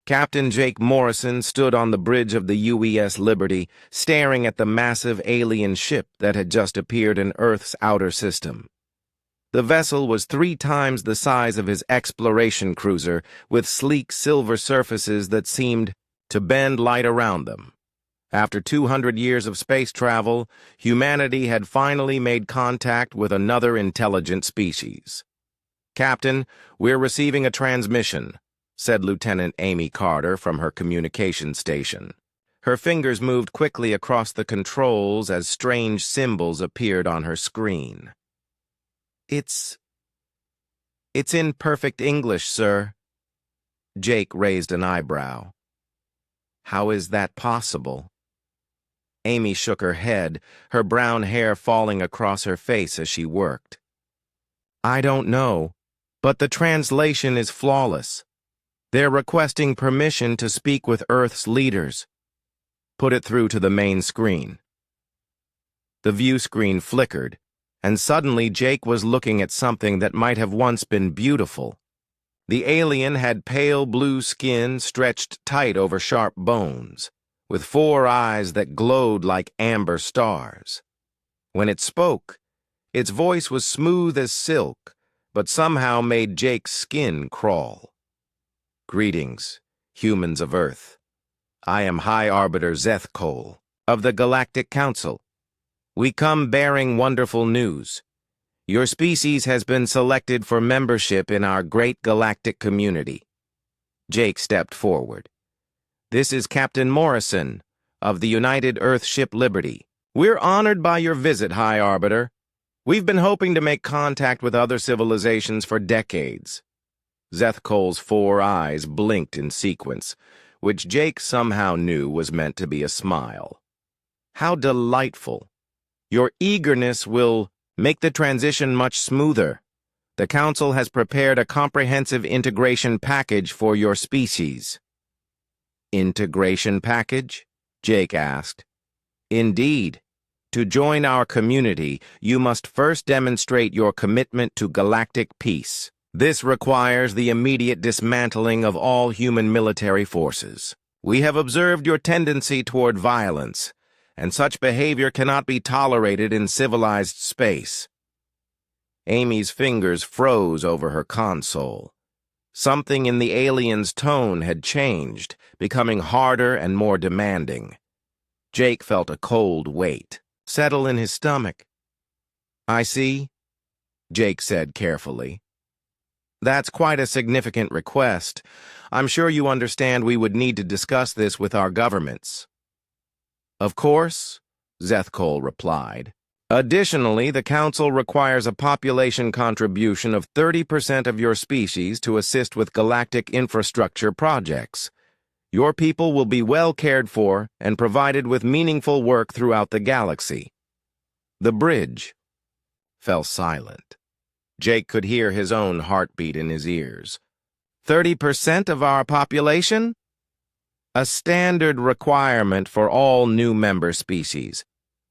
Captain Jake Morrison stood on the bridge of the UES Liberty, staring at the massive alien ship that had just appeared in Earth's outer system. The vessel was 3 times the size of his exploration cruiser, with sleek silver surfaces that seemed to bend light around them. After 200 years of space travel, humanity had finally made contact with another intelligent species. "Captain, we're receiving a transmission," said Lieutenant Amy Carter from her communication station. Her fingers moved quickly across the controls as strange symbols appeared on her screen. It's in perfect English, sir." Jake raised an eyebrow. "How is that possible?" Amy shook her head, her brown hair falling across her face as she worked. "I don't know, but the translation is flawless. They're requesting permission to speak with Earth's leaders. Put it through to the main screen." The view screen flickered, and suddenly Jake was looking at something that might have once been beautiful. The alien had pale blue skin stretched tight over sharp bones, with 4 eyes that glowed like amber stars. When it spoke, its voice was smooth as silk, but somehow made Jake's skin crawl. "Greetings, humans of Earth. I am High Arbiter Zethkol of the Galactic Council. We come bearing wonderful news. Your species has been selected for membership in our great galactic community." Jake stepped forward. "This is Captain Morrison of the United Earthship Liberty. We're honored by your visit, High Arbiter. We've been hoping to make contact with other civilizations for decades." Zethkol's 4 eyes blinked in sequence, which Jake somehow knew was meant to be a smile. "How delightful. Your eagerness will make the transition much smoother. The Council has prepared a comprehensive integration package for your species." "Integration package?" Jake asked. "Indeed. To join our community, you must first demonstrate your commitment to galactic peace. This requires the immediate dismantling of all human military forces. We have observed your tendency toward violence, and such behavior cannot be tolerated in civilized space." Amy's fingers froze over her console. Something in the alien's tone had changed, becoming harder and more demanding. Jake felt a cold weight settle in his stomach. "I see," Jake said carefully. "That's quite a significant request. I'm sure you understand we would need to discuss this with our governments." "Of course," Zethkol replied. "Additionally, the Council requires a population contribution of 30% of your species to assist with galactic infrastructure projects. Your people will be well cared for and provided with meaningful work throughout the galaxy." The bridge fell silent. Jake could hear his own heartbeat in his ears. 30% of our population? A standard requirement for all new member species.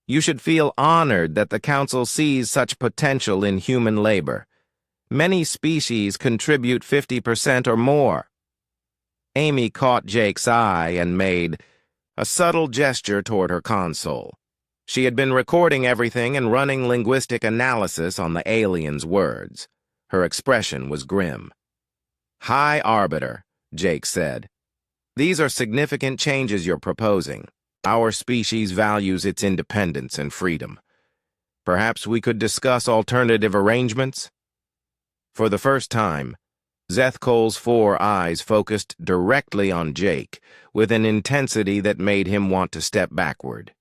You should feel honored that the Council sees such potential in human labor. Many species contribute 50% or more. Amy caught Jake's eye and made a subtle gesture toward her console. She had been recording everything and running linguistic analysis on the alien's words. Her expression was grim. "High Arbiter," Jake said. "These are significant changes you're proposing. Our species values its independence and freedom. Perhaps we could discuss alternative arrangements?" For the first time, Zethkol's 4 eyes focused directly on Jake, with an intensity that made him want to step backward.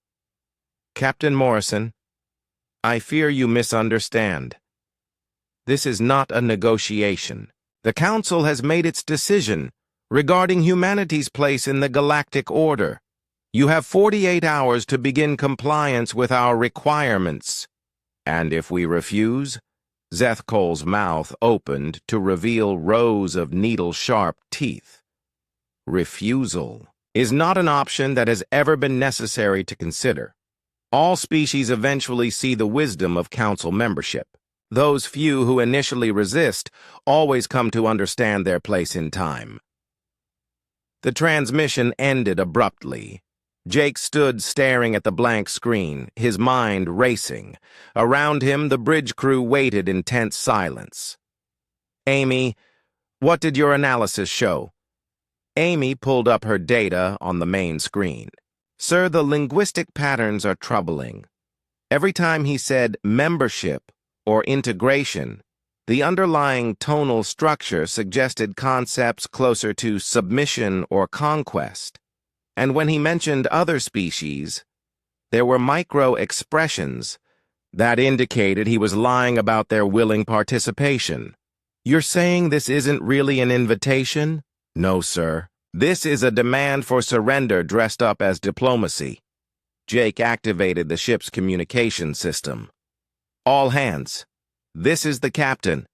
"Captain Morrison, I fear you misunderstand. This is not a negotiation. The Council has made its decision regarding humanity's place in the galactic order. You have 48 hours to begin compliance with our requirements. And if we refuse..." Zethkol's mouth opened to reveal rows of needle-sharp teeth. "Refusal is not an option that has ever been necessary to consider. All species eventually see the wisdom of Council membership. Those few who initially resist always come to understand their place in time." The transmission ended abruptly. Jake stood staring at the blank screen, his mind racing. Around him, the bridge crew waited in tense silence. "Amy, what did your analysis show?" Amy pulled up her data on the main screen. "Sir, the linguistic patterns are troubling. Every time he said membership or integration, the underlying tonal structure suggested concepts closer to submission or conquest. And when he mentioned other species, there were micro-expressions that indicated he was lying about their willing participation." "You're saying this isn't really an invitation?" "No, sir. This is a demand for surrender dressed up as diplomacy." Jake activated the ship's communication system. "All hands. This is the captain.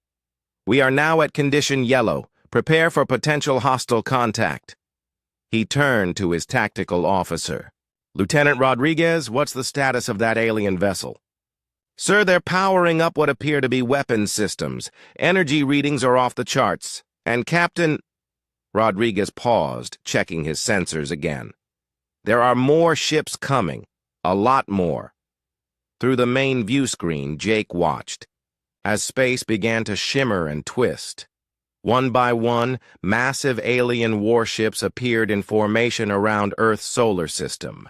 We are now at condition yellow. Prepare for potential hostile contact." He turned to his tactical officer. "Lieutenant Rodriguez, what's the status of that alien vessel?" "Sir, they're powering up what appear to be weapons systems. Energy readings are off the charts. And Captain—" Rodriguez paused, checking his sensors again. "There are more ships coming. A lot more." Through the main view screen, Jake watched as space began to shimmer and twist. One by one, massive alien warships appeared in formation around Earth's solar system.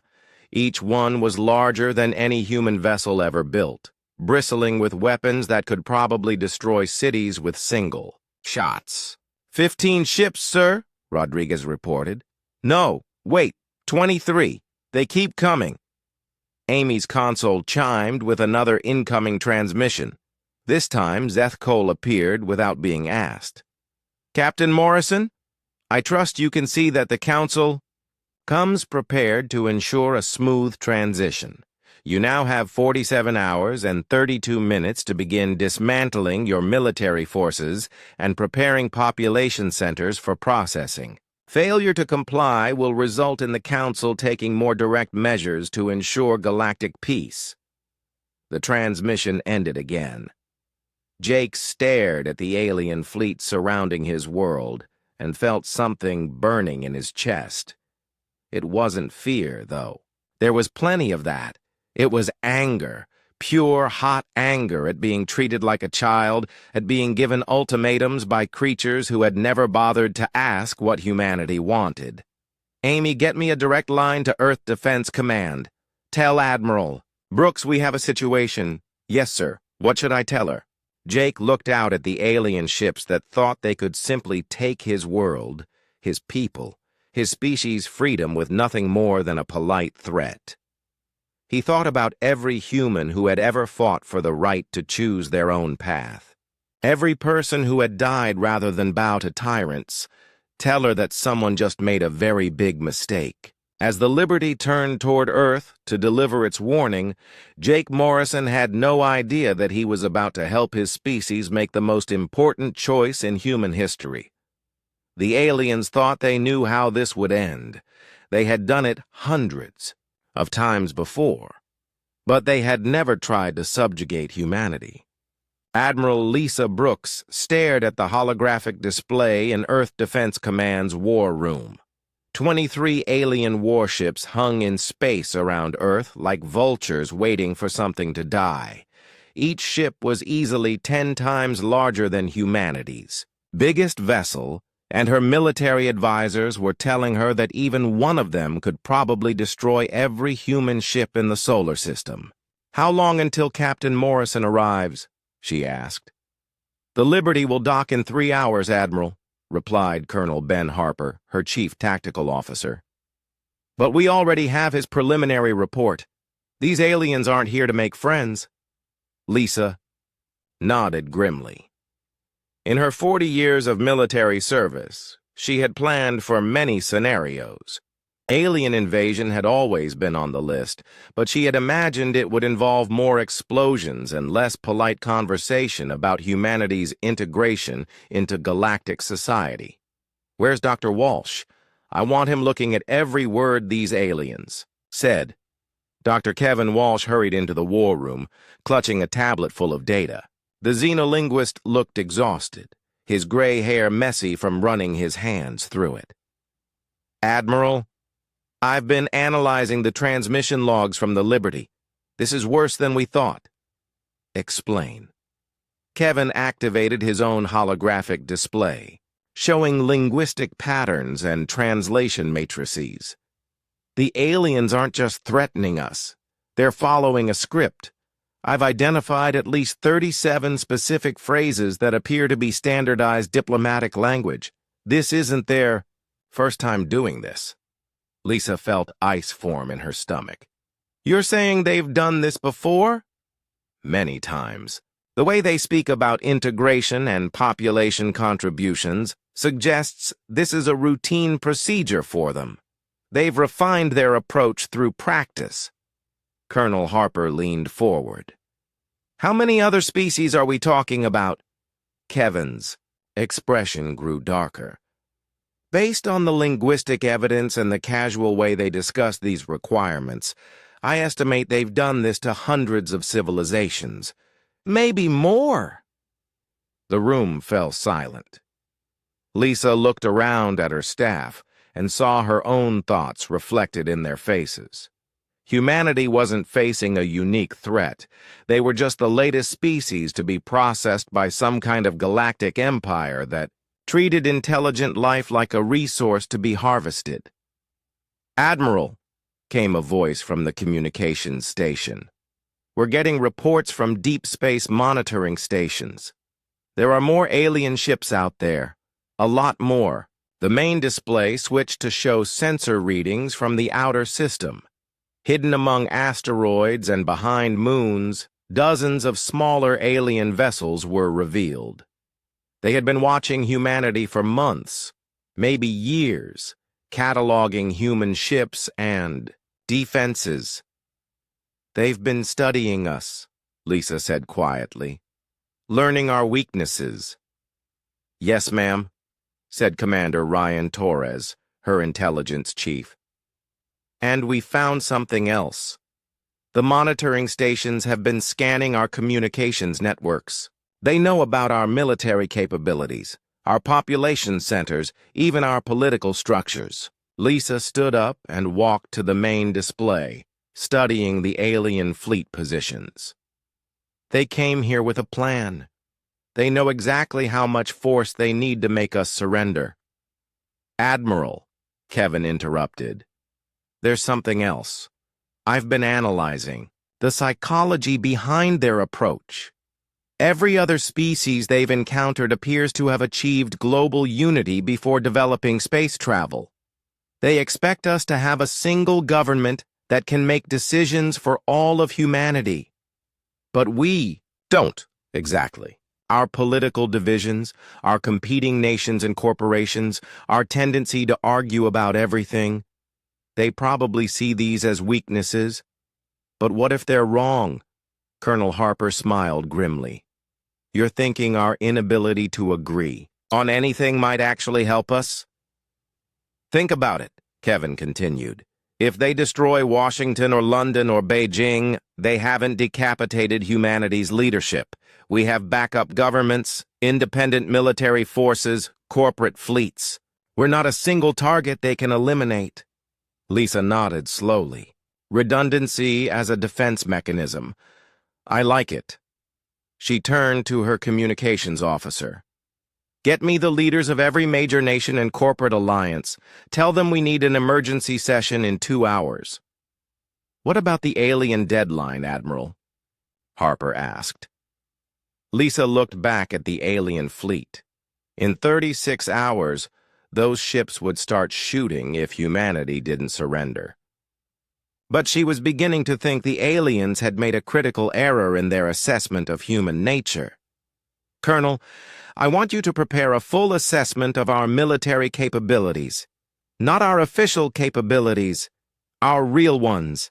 Each one was larger than any human vessel ever built, bristling with weapons that could probably destroy cities with single shots. 15 ships, sir," Rodriguez reported. "No, wait, 23. They keep coming." Amy's console chimed with another incoming transmission. This time, Zeth Cole appeared without being asked. "Captain Morrison, I trust you can see that the Council comes prepared to ensure a smooth transition. You now have 47 hours and 32 minutes to begin dismantling your military forces and preparing population centers for processing. Failure to comply will result in the Council taking more direct measures to ensure galactic peace." The transmission ended again. Jake stared at the alien fleet surrounding his world and felt something burning in his chest. It wasn't fear, though. There was plenty of that. It was anger, pure, hot anger at being treated like a child, at being given ultimatums by creatures who had never bothered to ask what humanity wanted. "Amy, get me a direct line to Earth Defense Command. Tell Admiral Brooks we have a situation." "Yes, sir. What should I tell her?" Jake looked out at the alien ships that thought they could simply take his world, his people, his species' freedom with nothing more than a polite threat. He thought about every human who had ever fought for the right to choose their own path. Every person who had died rather than bow to tyrants. Tell her that someone just made a very big mistake. As the Liberty turned toward Earth to deliver its warning, Jake Morrison had no idea that he was about to help his species make the most important choice in human history. The aliens thought they knew how this would end. They had done it hundreds of times before, but they had never tried to subjugate humanity. Admiral Lisa Brooks stared at the holographic display in Earth Defense Command's war room. 23 alien warships hung in space around Earth like vultures waiting for something to die. Each ship was easily 10 times larger than humanity's biggest vessel, and her military advisors were telling her that even one of them could probably destroy every human ship in the solar system. "How long until Captain Morrison arrives?" she asked. "The Liberty will dock in 3 hours, Admiral," replied Colonel Ben Harper, her chief tactical officer. "But we already have his preliminary report. These aliens aren't here to make friends." Lisa nodded grimly. In her 40 years of military service, she had planned for many scenarios. Alien invasion had always been on the list, but she had imagined it would involve more explosions and less polite conversation about humanity's integration into galactic society. "Where's Dr. Walsh? I want him looking at every word these aliens said." Dr. Kevin Walsh hurried into the war room, clutching a tablet full of data. The xenolinguist looked exhausted, his gray hair messy from running his hands through it. Admiral, I've been analyzing the transmission logs from the Liberty. This is worse than we thought. Explain. Kevin activated his own holographic display, showing linguistic patterns and translation matrices. The aliens aren't just threatening us. They're following a script. I've identified at least 37 specific phrases that appear to be standardized diplomatic language. This isn't their first time doing this. Lisa felt ice form in her stomach. You're saying they've done this before? Many times. The way they speak about integration and population contributions suggests this is a routine procedure for them. They've refined their approach through practice. Colonel Harper leaned forward. How many other species are we talking about? Kevin's expression grew darker. Based on the linguistic evidence and the casual way they discuss these requirements, I estimate they've done this to hundreds of civilizations. Maybe more. The room fell silent. Lisa looked around at her staff and saw her own thoughts reflected in their faces. Humanity wasn't facing a unique threat. They were just the latest species to be processed by some kind of galactic empire that treated intelligent life like a resource to be harvested. Admiral, came a voice from the communications station. We're getting reports from deep space monitoring stations. There are more alien ships out there. A lot more. The main display switched to show sensor readings from the outer system. Hidden among asteroids and behind moons, dozens of smaller alien vessels were revealed. They had been watching humanity for months, maybe years, cataloging human ships and defenses. They've been studying us, Lisa said quietly, learning our weaknesses. Yes, ma'am, said Commander Ryan Torres, her intelligence chief. And we found something else. The monitoring stations have been scanning our communications networks. They know about our military capabilities, our population centers, even our political structures. Lisa stood up and walked to the main display, studying the alien fleet positions. They came here with a plan. They know exactly how much force they need to make us surrender. Admiral, Kevin interrupted. There's something else. I've been analyzing the psychology behind their approach. Every other species they've encountered appears to have achieved global unity before developing space travel. They expect us to have a single government that can make decisions for all of humanity. But we don't, exactly. Our political divisions, our competing nations and corporations, our tendency to argue about everything, they probably see these as weaknesses. But what if they're wrong? Colonel Harper smiled grimly. You're thinking our inability to agree on anything might actually help us? Think about it, Kevin continued. If they destroy Washington or London or Beijing, they haven't decapitated humanity's leadership. We have backup governments, independent military forces, corporate fleets. We're not a single target they can eliminate. Lisa nodded slowly. Redundancy as a defense mechanism. I like it. She turned to her communications officer. Get me the leaders of every major nation and corporate alliance. Tell them we need an emergency session in 2 hours. What about the alien deadline, Admiral? Harper asked. Lisa looked back at the alien fleet. In 36 hours, those ships would start shooting if humanity didn't surrender. But she was beginning to think the aliens had made a critical error in their assessment of human nature. Colonel, I want you to prepare a full assessment of our military capabilities. Not our official capabilities, our real ones.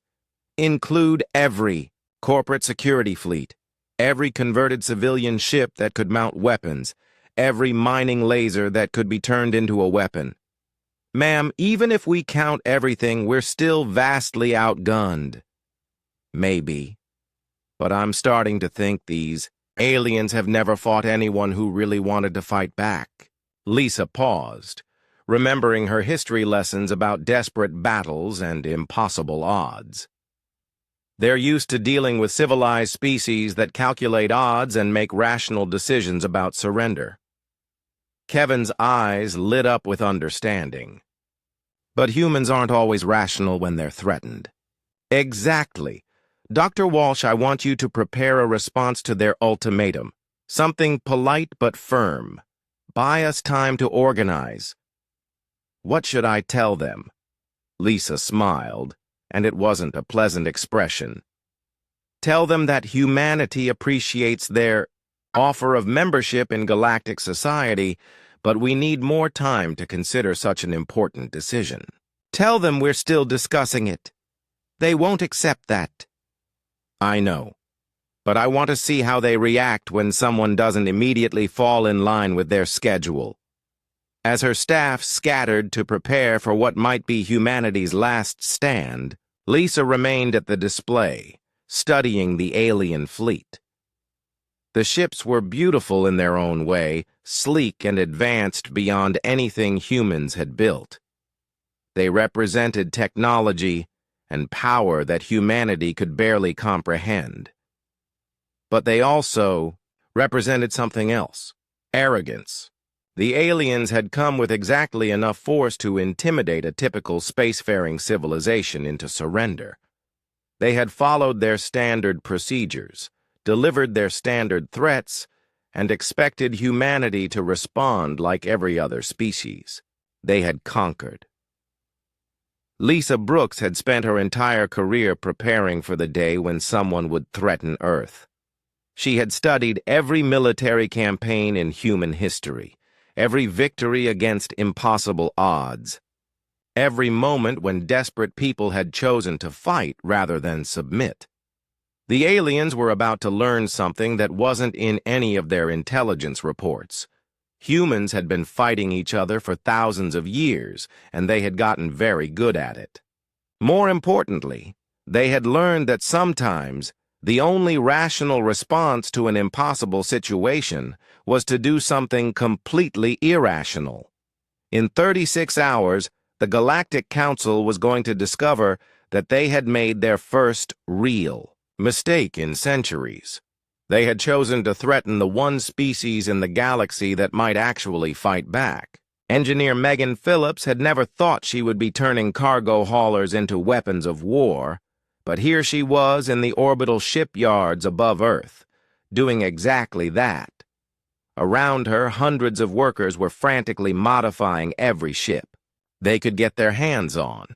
Include every corporate security fleet, every converted civilian ship that could mount weapons, every mining laser that could be turned into a weapon. Ma'am, even if we count everything, we're still vastly outgunned. Maybe. But I'm starting to think these aliens have never fought anyone who really wanted to fight back. Lisa paused, remembering her history lessons about desperate battles and impossible odds. They're used to dealing with civilized species that calculate odds and make rational decisions about surrender. Kevin's eyes lit up with understanding. But humans aren't always rational when they're threatened. Exactly. Dr. Walsh, I want you to prepare a response to their ultimatum. Something polite but firm. Buy us time to organize. What should I tell them? Lisa smiled, and it wasn't a pleasant expression. Tell them that humanity appreciates their offer of membership in galactic society, but we need more time to consider such an important decision. Tell them we're still discussing it. They won't accept that. I know, but I want to see how they react when someone doesn't immediately fall in line with their schedule. As her staff scattered to prepare for what might be humanity's last stand, Lisa remained at the display, studying the alien fleet. The ships were beautiful in their own way, sleek and advanced beyond anything humans had built. They represented technology and power that humanity could barely comprehend. But they also represented something else: arrogance. The aliens had come with exactly enough force to intimidate a typical spacefaring civilization into surrender. They had followed their standard procedures, delivered their standard threats, and expected humanity to respond like every other species. They had conquered. Lisa Brooks had spent her entire career preparing for the day when someone would threaten Earth. She had studied every military campaign in human history, every victory against impossible odds, every moment when desperate people had chosen to fight rather than submit. The aliens were about to learn something that wasn't in any of their intelligence reports. Humans had been fighting each other for thousands of years, and they had gotten very good at it. More importantly, they had learned that sometimes the only rational response to an impossible situation was to do something completely irrational. In 36 hours, the Galactic Council was going to discover that they had made their first real mistake in centuries. They had chosen to threaten the one species in the galaxy that might actually fight back. Engineer Megan Phillips had never thought she would be turning cargo haulers into weapons of war, but here she was in the orbital shipyards above Earth, doing exactly that. Around her, hundreds of workers were frantically modifying every ship they could get their hands on.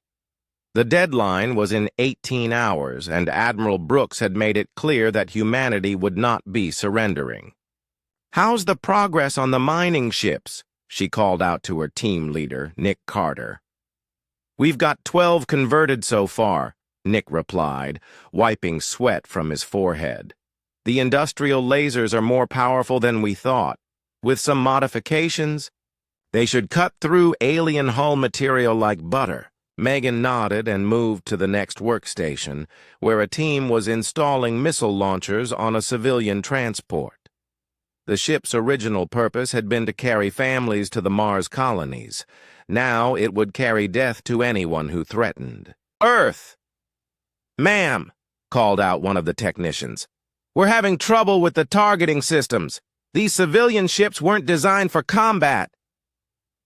The deadline was in 18 hours, and Admiral Brooks had made it clear that humanity would not be surrendering. "How's the progress on the mining ships?" she called out to her team leader, Nick Carter. "We've got 12 converted so far," Nick replied, wiping sweat from his forehead. "The industrial lasers are more powerful than we thought. With some modifications, they should cut through alien hull material like butter." Megan nodded and moved to the next workstation, where a team was installing missile launchers on a civilian transport. The ship's original purpose had been to carry families to the Mars colonies. Now it would carry death to anyone who threatened. "Earth!" "Ma'am," called out one of the technicians, "we're having trouble with the targeting systems. These civilian ships weren't designed for combat."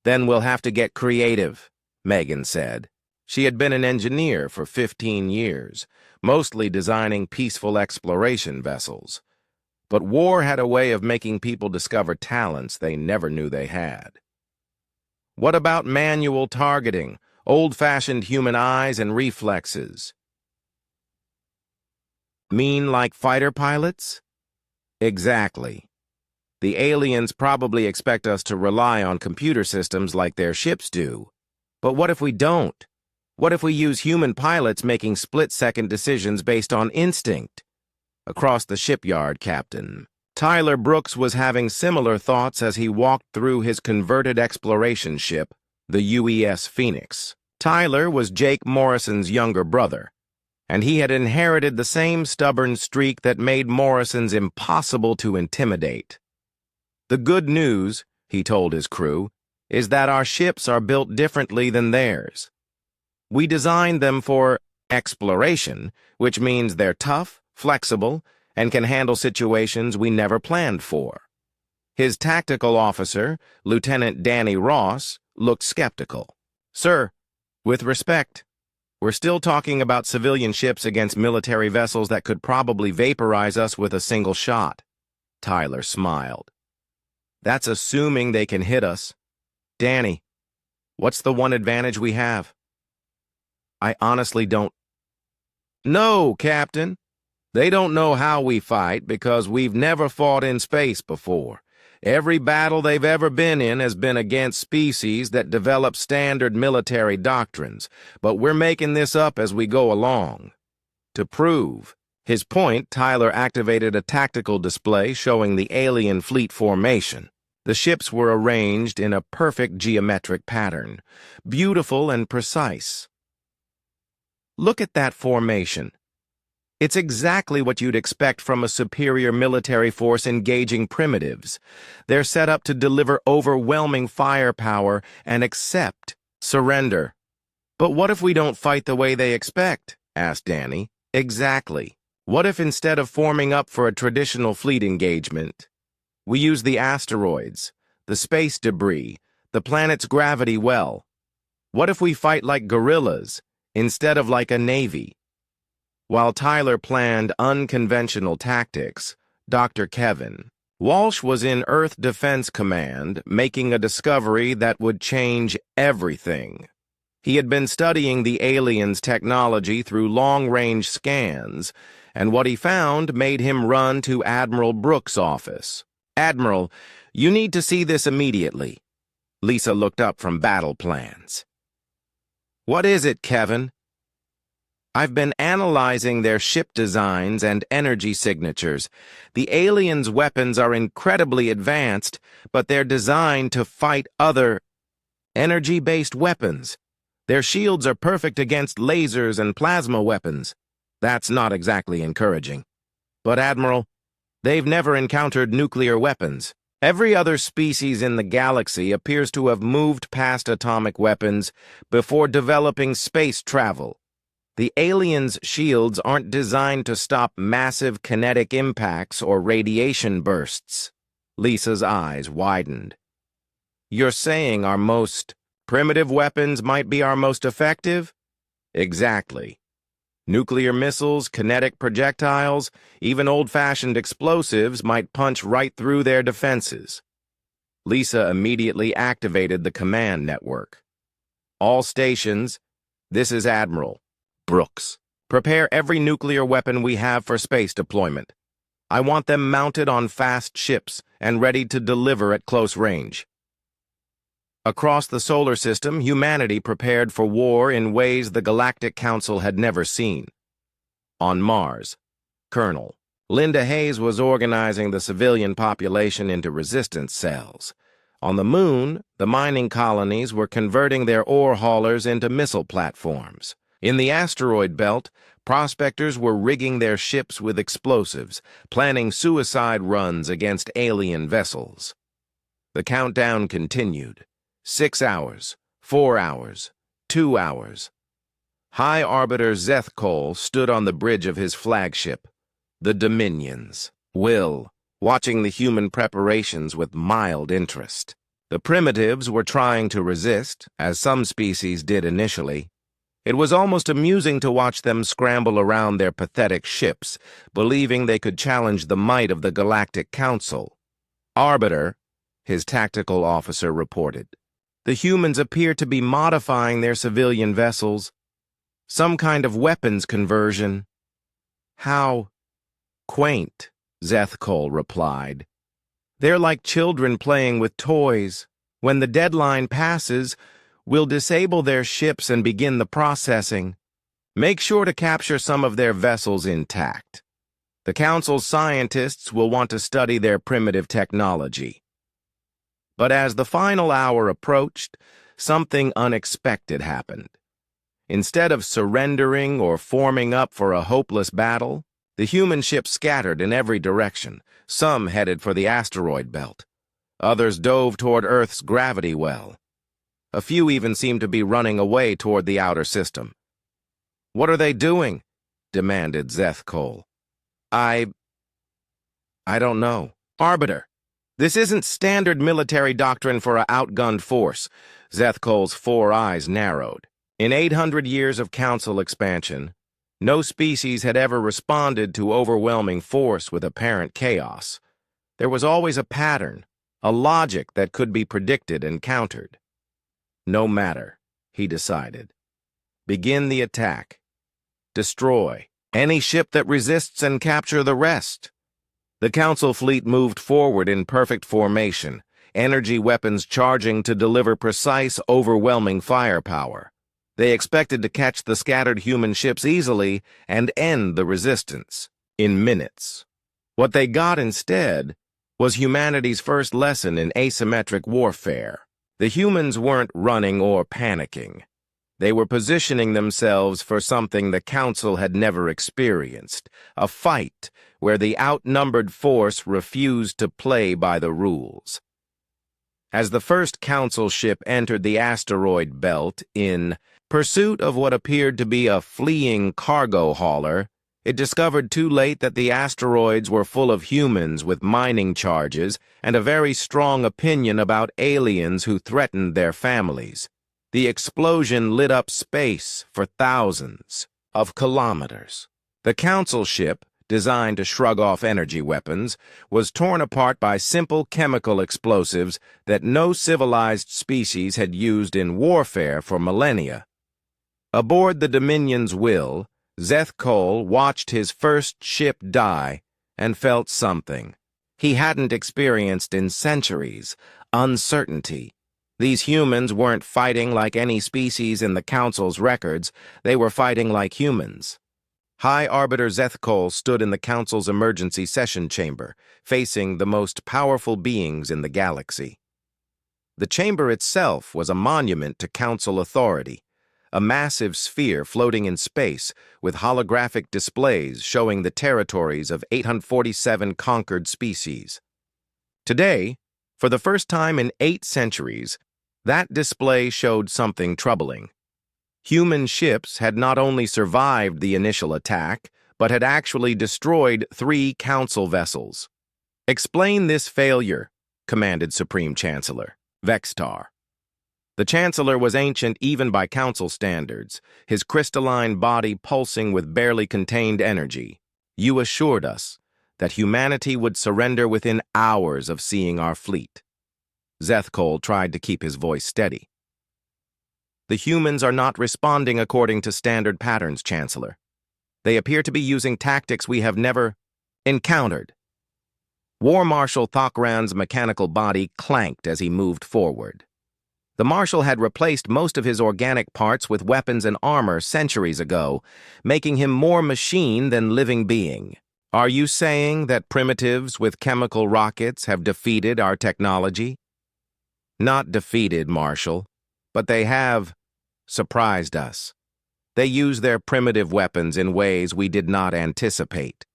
"Then we'll have to get creative," Megan said. She had been an engineer for 15 years, mostly designing peaceful exploration vessels. But war had a way of making people discover talents they never knew they had. What about manual targeting, old-fashioned human eyes and reflexes? Mean like fighter pilots? Exactly. The aliens probably expect us to rely on computer systems like their ships do. But what if we don't? What if we use human pilots making split-second decisions based on instinct? Across the shipyard, Captain Tyler Brooks was having similar thoughts as he walked through his converted exploration ship, the UES Phoenix. Tyler was Jake Morrison's younger brother, and he had inherited the same stubborn streak that made Morrison's impossible to intimidate. "The good news," he told his crew, is that our ships are built differently than theirs. We designed them for exploration, which means they're tough, flexible, and can handle situations we never planned for. His tactical officer, Lieutenant Danny Ross, looked skeptical. Sir, with respect, we're still talking about civilian ships against military vessels that could probably vaporize us with a single shot. Tyler smiled. That's assuming they can hit us. Danny, what's the one advantage we have? I honestly don't. No, Captain. They don't know how we fight because we've never fought in space before. Every battle they've ever been in has been against species that develop standard military doctrines, but we're making this up as we go along. To prove his point, Tyler activated a tactical display showing the alien fleet formation. The ships were arranged in a perfect geometric pattern, beautiful and precise. Look at that formation. It's exactly what you'd expect from a superior military force engaging primitives. They're set up to deliver overwhelming firepower and accept surrender. But what if we don't fight the way they expect? Asked Danny. Exactly. What if instead of forming up for a traditional fleet engagement, we use the asteroids, the space debris, the planet's gravity well? What if we fight like guerrillas instead of like a navy? While Tyler planned unconventional tactics, Dr. Kevin Walsh was in Earth Defense Command making a discovery that would change everything. He had been studying the aliens' technology through long-range scans, and what he found made him run to Admiral Brooks' office. Admiral, you need to see this immediately. Lisa looked up from battle plans. What is it, Kevin? I've been analyzing their ship designs and energy signatures. The aliens' weapons are incredibly advanced, but they're designed to fight other energy-based weapons. Their shields are perfect against lasers and plasma weapons. That's not exactly encouraging. But, Admiral, they've never encountered nuclear weapons. Every other species in the galaxy appears to have moved past atomic weapons before developing space travel. The aliens' shields aren't designed to stop massive kinetic impacts or radiation bursts. Lisa's eyes widened. You're saying our most primitive weapons might be our most effective? Exactly. Nuclear missiles, kinetic projectiles, even old-fashioned explosives might punch right through their defenses. Lisa immediately activated the command network. All stations, this is Admiral Brooks. Prepare every nuclear weapon we have for space deployment. I want them mounted on fast ships and ready to deliver at close range. Across the solar system, humanity prepared for war in ways the Galactic Council had never seen. On Mars, Colonel Linda Hayes was organizing the civilian population into resistance cells. On the Moon, the mining colonies were converting their ore haulers into missile platforms. In the asteroid belt, prospectors were rigging their ships with explosives, planning suicide runs against alien vessels. The countdown continued. 6 hours, 4 hours, 2 hours. High Arbiter Zethkol stood on the bridge of his flagship, the Dominions. Will, watching the human preparations with mild interest. The primitives were trying to resist, as some species did initially. It was almost amusing to watch them scramble around their pathetic ships, believing they could challenge the might of the Galactic Council. Arbiter, his tactical officer, reported. The humans appear to be modifying their civilian vessels. Some kind of weapons conversion. How quaint, Zethkol replied. They're like children playing with toys. When the deadline passes, we'll disable their ships and begin the processing. Make sure to capture some of their vessels intact. The Council's scientists will want to study their primitive technology. But as the final hour approached, something unexpected happened. Instead of surrendering or forming up for a hopeless battle, the human ships scattered in every direction, some headed for the asteroid belt. Others dove toward Earth's gravity well. A few even seemed to be running away toward the outer system. "What are they doing?" demanded Zeth Cole. I don't know. Arbiter, this isn't standard military doctrine for a outgunned force." Zeth Cole's 4 eyes narrowed. In 800 years of council expansion, no species had ever responded to overwhelming force with apparent chaos. There was always a pattern, a logic that could be predicted and countered. "No matter," he decided. "Begin the attack. Destroy any ship that resists and capture the rest." The Council fleet moved forward in perfect formation, energy weapons charging to deliver precise, overwhelming firepower. They expected to catch the scattered human ships easily and end the resistance in minutes. What they got instead was humanity's first lesson in asymmetric warfare. The humans weren't running or panicking. They were positioning themselves for something the Council had never experienced, a fight where the outnumbered force refused to play by the rules. As the first Council ship entered the asteroid belt in pursuit of what appeared to be a fleeing cargo hauler, it discovered too late that the asteroids were full of humans with mining charges and a very strong opinion about aliens who threatened their families. The explosion lit up space for thousands of kilometers. The Council ship, designed to shrug off energy weapons, was torn apart by simple chemical explosives that no civilized species had used in warfare for millennia. Aboard the Dominion's Will, Zeth Cole watched his first ship die and felt something he hadn't experienced in centuries: uncertainty. These humans weren't fighting like any species in the Council's records. They were fighting like humans. High Arbiter Zeth Cole stood in the Council's emergency session chamber, facing the most powerful beings in the galaxy. The chamber itself was a monument to Council authority, a massive sphere floating in space with holographic displays showing the territories of 847 conquered species. Today, for the first time in 8 centuries, that display showed something troubling. Human ships had not only survived the initial attack, but had actually destroyed 3 Council vessels. "Explain this failure," commanded Supreme Chancellor Vextar. The Chancellor was ancient even by Council standards, his crystalline body pulsing with barely contained energy. "You assured us that humanity would surrender within hours of seeing our fleet." Zeth Cole tried to keep his voice steady. "The humans are not responding according to standard patterns, Chancellor. They appear to be using tactics we have never encountered." War Marshal Thokran's mechanical body clanked as he moved forward. The Marshal had replaced most of his organic parts with weapons and armor centuries ago, making him more machine than living being. "Are you saying that primitives with chemical rockets have defeated our technology?" "Not defeated, Marshal, but they have surprised us. They use their primitive weapons in ways we did not anticipate.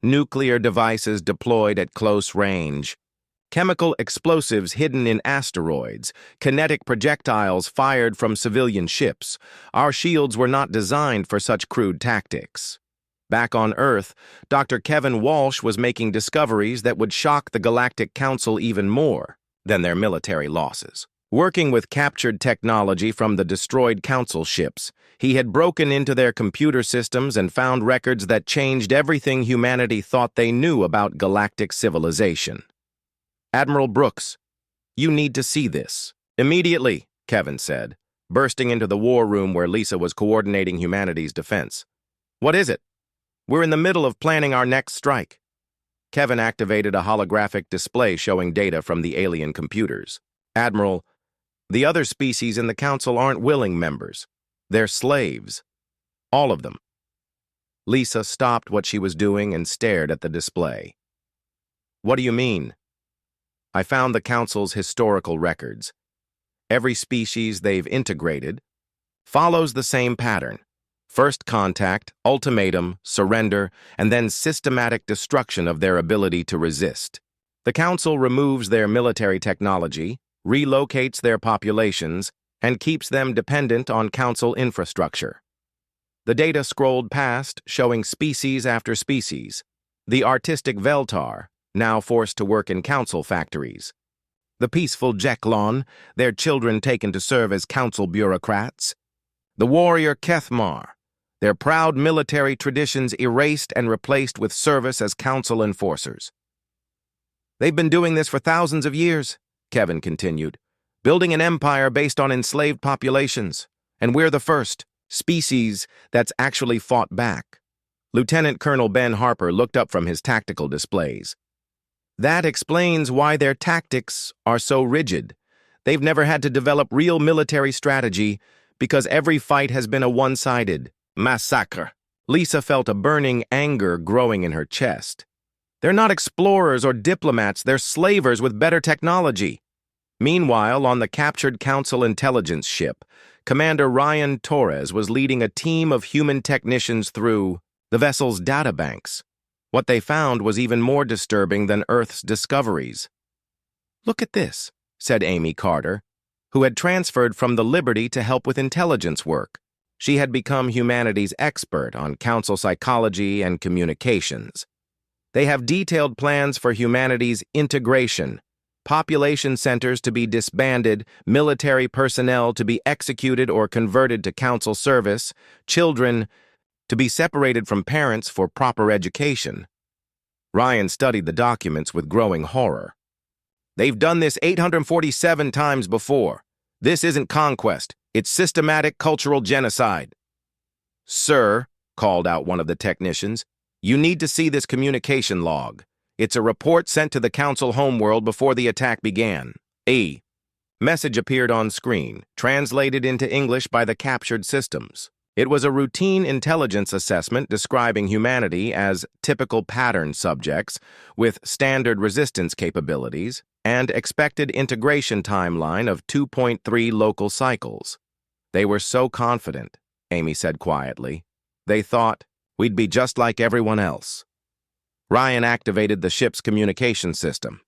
Nuclear devices deployed at close range, chemical explosives hidden in asteroids, kinetic projectiles fired from civilian ships. Our shields were not designed for such crude tactics." Back on Earth, Dr. Kevin Walsh was making discoveries that would shock the Galactic Council even more than their military losses. Working with captured technology from the destroyed Council ships, he had broken into their computer systems and found records that changed everything humanity thought they knew about galactic civilization. "Admiral Brooks, you need to see this." "Immediately," Kevin said, bursting into the war room where Lisa was coordinating humanity's defense. "What is it?" "We're in the middle of planning our next strike." Kevin activated a holographic display showing data from the alien computers. "Admiral, the other species in the Council aren't willing members. They're slaves. All of them." Lisa stopped what she was doing and stared at the display. "What do you mean?" "I found the Council's historical records. Every species they've integrated follows the same pattern. First contact, ultimatum, surrender, and then systematic destruction of their ability to resist. The Council removes their military technology, relocates their populations, and keeps them dependent on Council infrastructure. The data scrolled past, showing species after species. The artistic Veltar, now forced to work in Council factories. The peaceful Jeklon, their children taken to serve as Council bureaucrats. The warrior Kethmar, their proud military traditions erased and replaced with service as Council enforcers. They've been doing this for thousands of years, Kevin continued, building an empire based on enslaved populations, and we're the first species that's actually fought back. Lieutenant Colonel Ben Harper looked up from his tactical displays. That explains why their tactics are so rigid. They've never had to develop real military strategy because every fight has been a one-sided massacre. Lisa felt a burning anger growing in her chest. They're not explorers or diplomats, they're slavers with better technology. Meanwhile, on the captured Council intelligence ship, Commander Ryan Torres was leading a team of human technicians through the vessel's databanks. What they found was even more disturbing than Earth's discoveries. "Look at this," said Amy Carter, who had transferred from the Liberty to help with intelligence work. She had become humanity's expert on Council psychology and communications. They have detailed plans for humanity's integration, population centers to be disbanded, military personnel to be executed or converted to Council service, children to be separated from parents for proper education. Ryan studied the documents with growing horror. They've done this 847 times before. This isn't conquest, it's systematic cultural genocide. "Sir," called out one of the technicians, "you need to see this communication log. It's a report sent to the Council homeworld before the attack began." A message appeared on screen, translated into English by the captured systems. It was a routine intelligence assessment describing humanity as typical pattern subjects with standard resistance capabilities and expected integration timeline of 2.3 local cycles. "They were so confident," Amy said quietly. "They thought we'd be just like everyone else." Ryan activated the ship's communication system.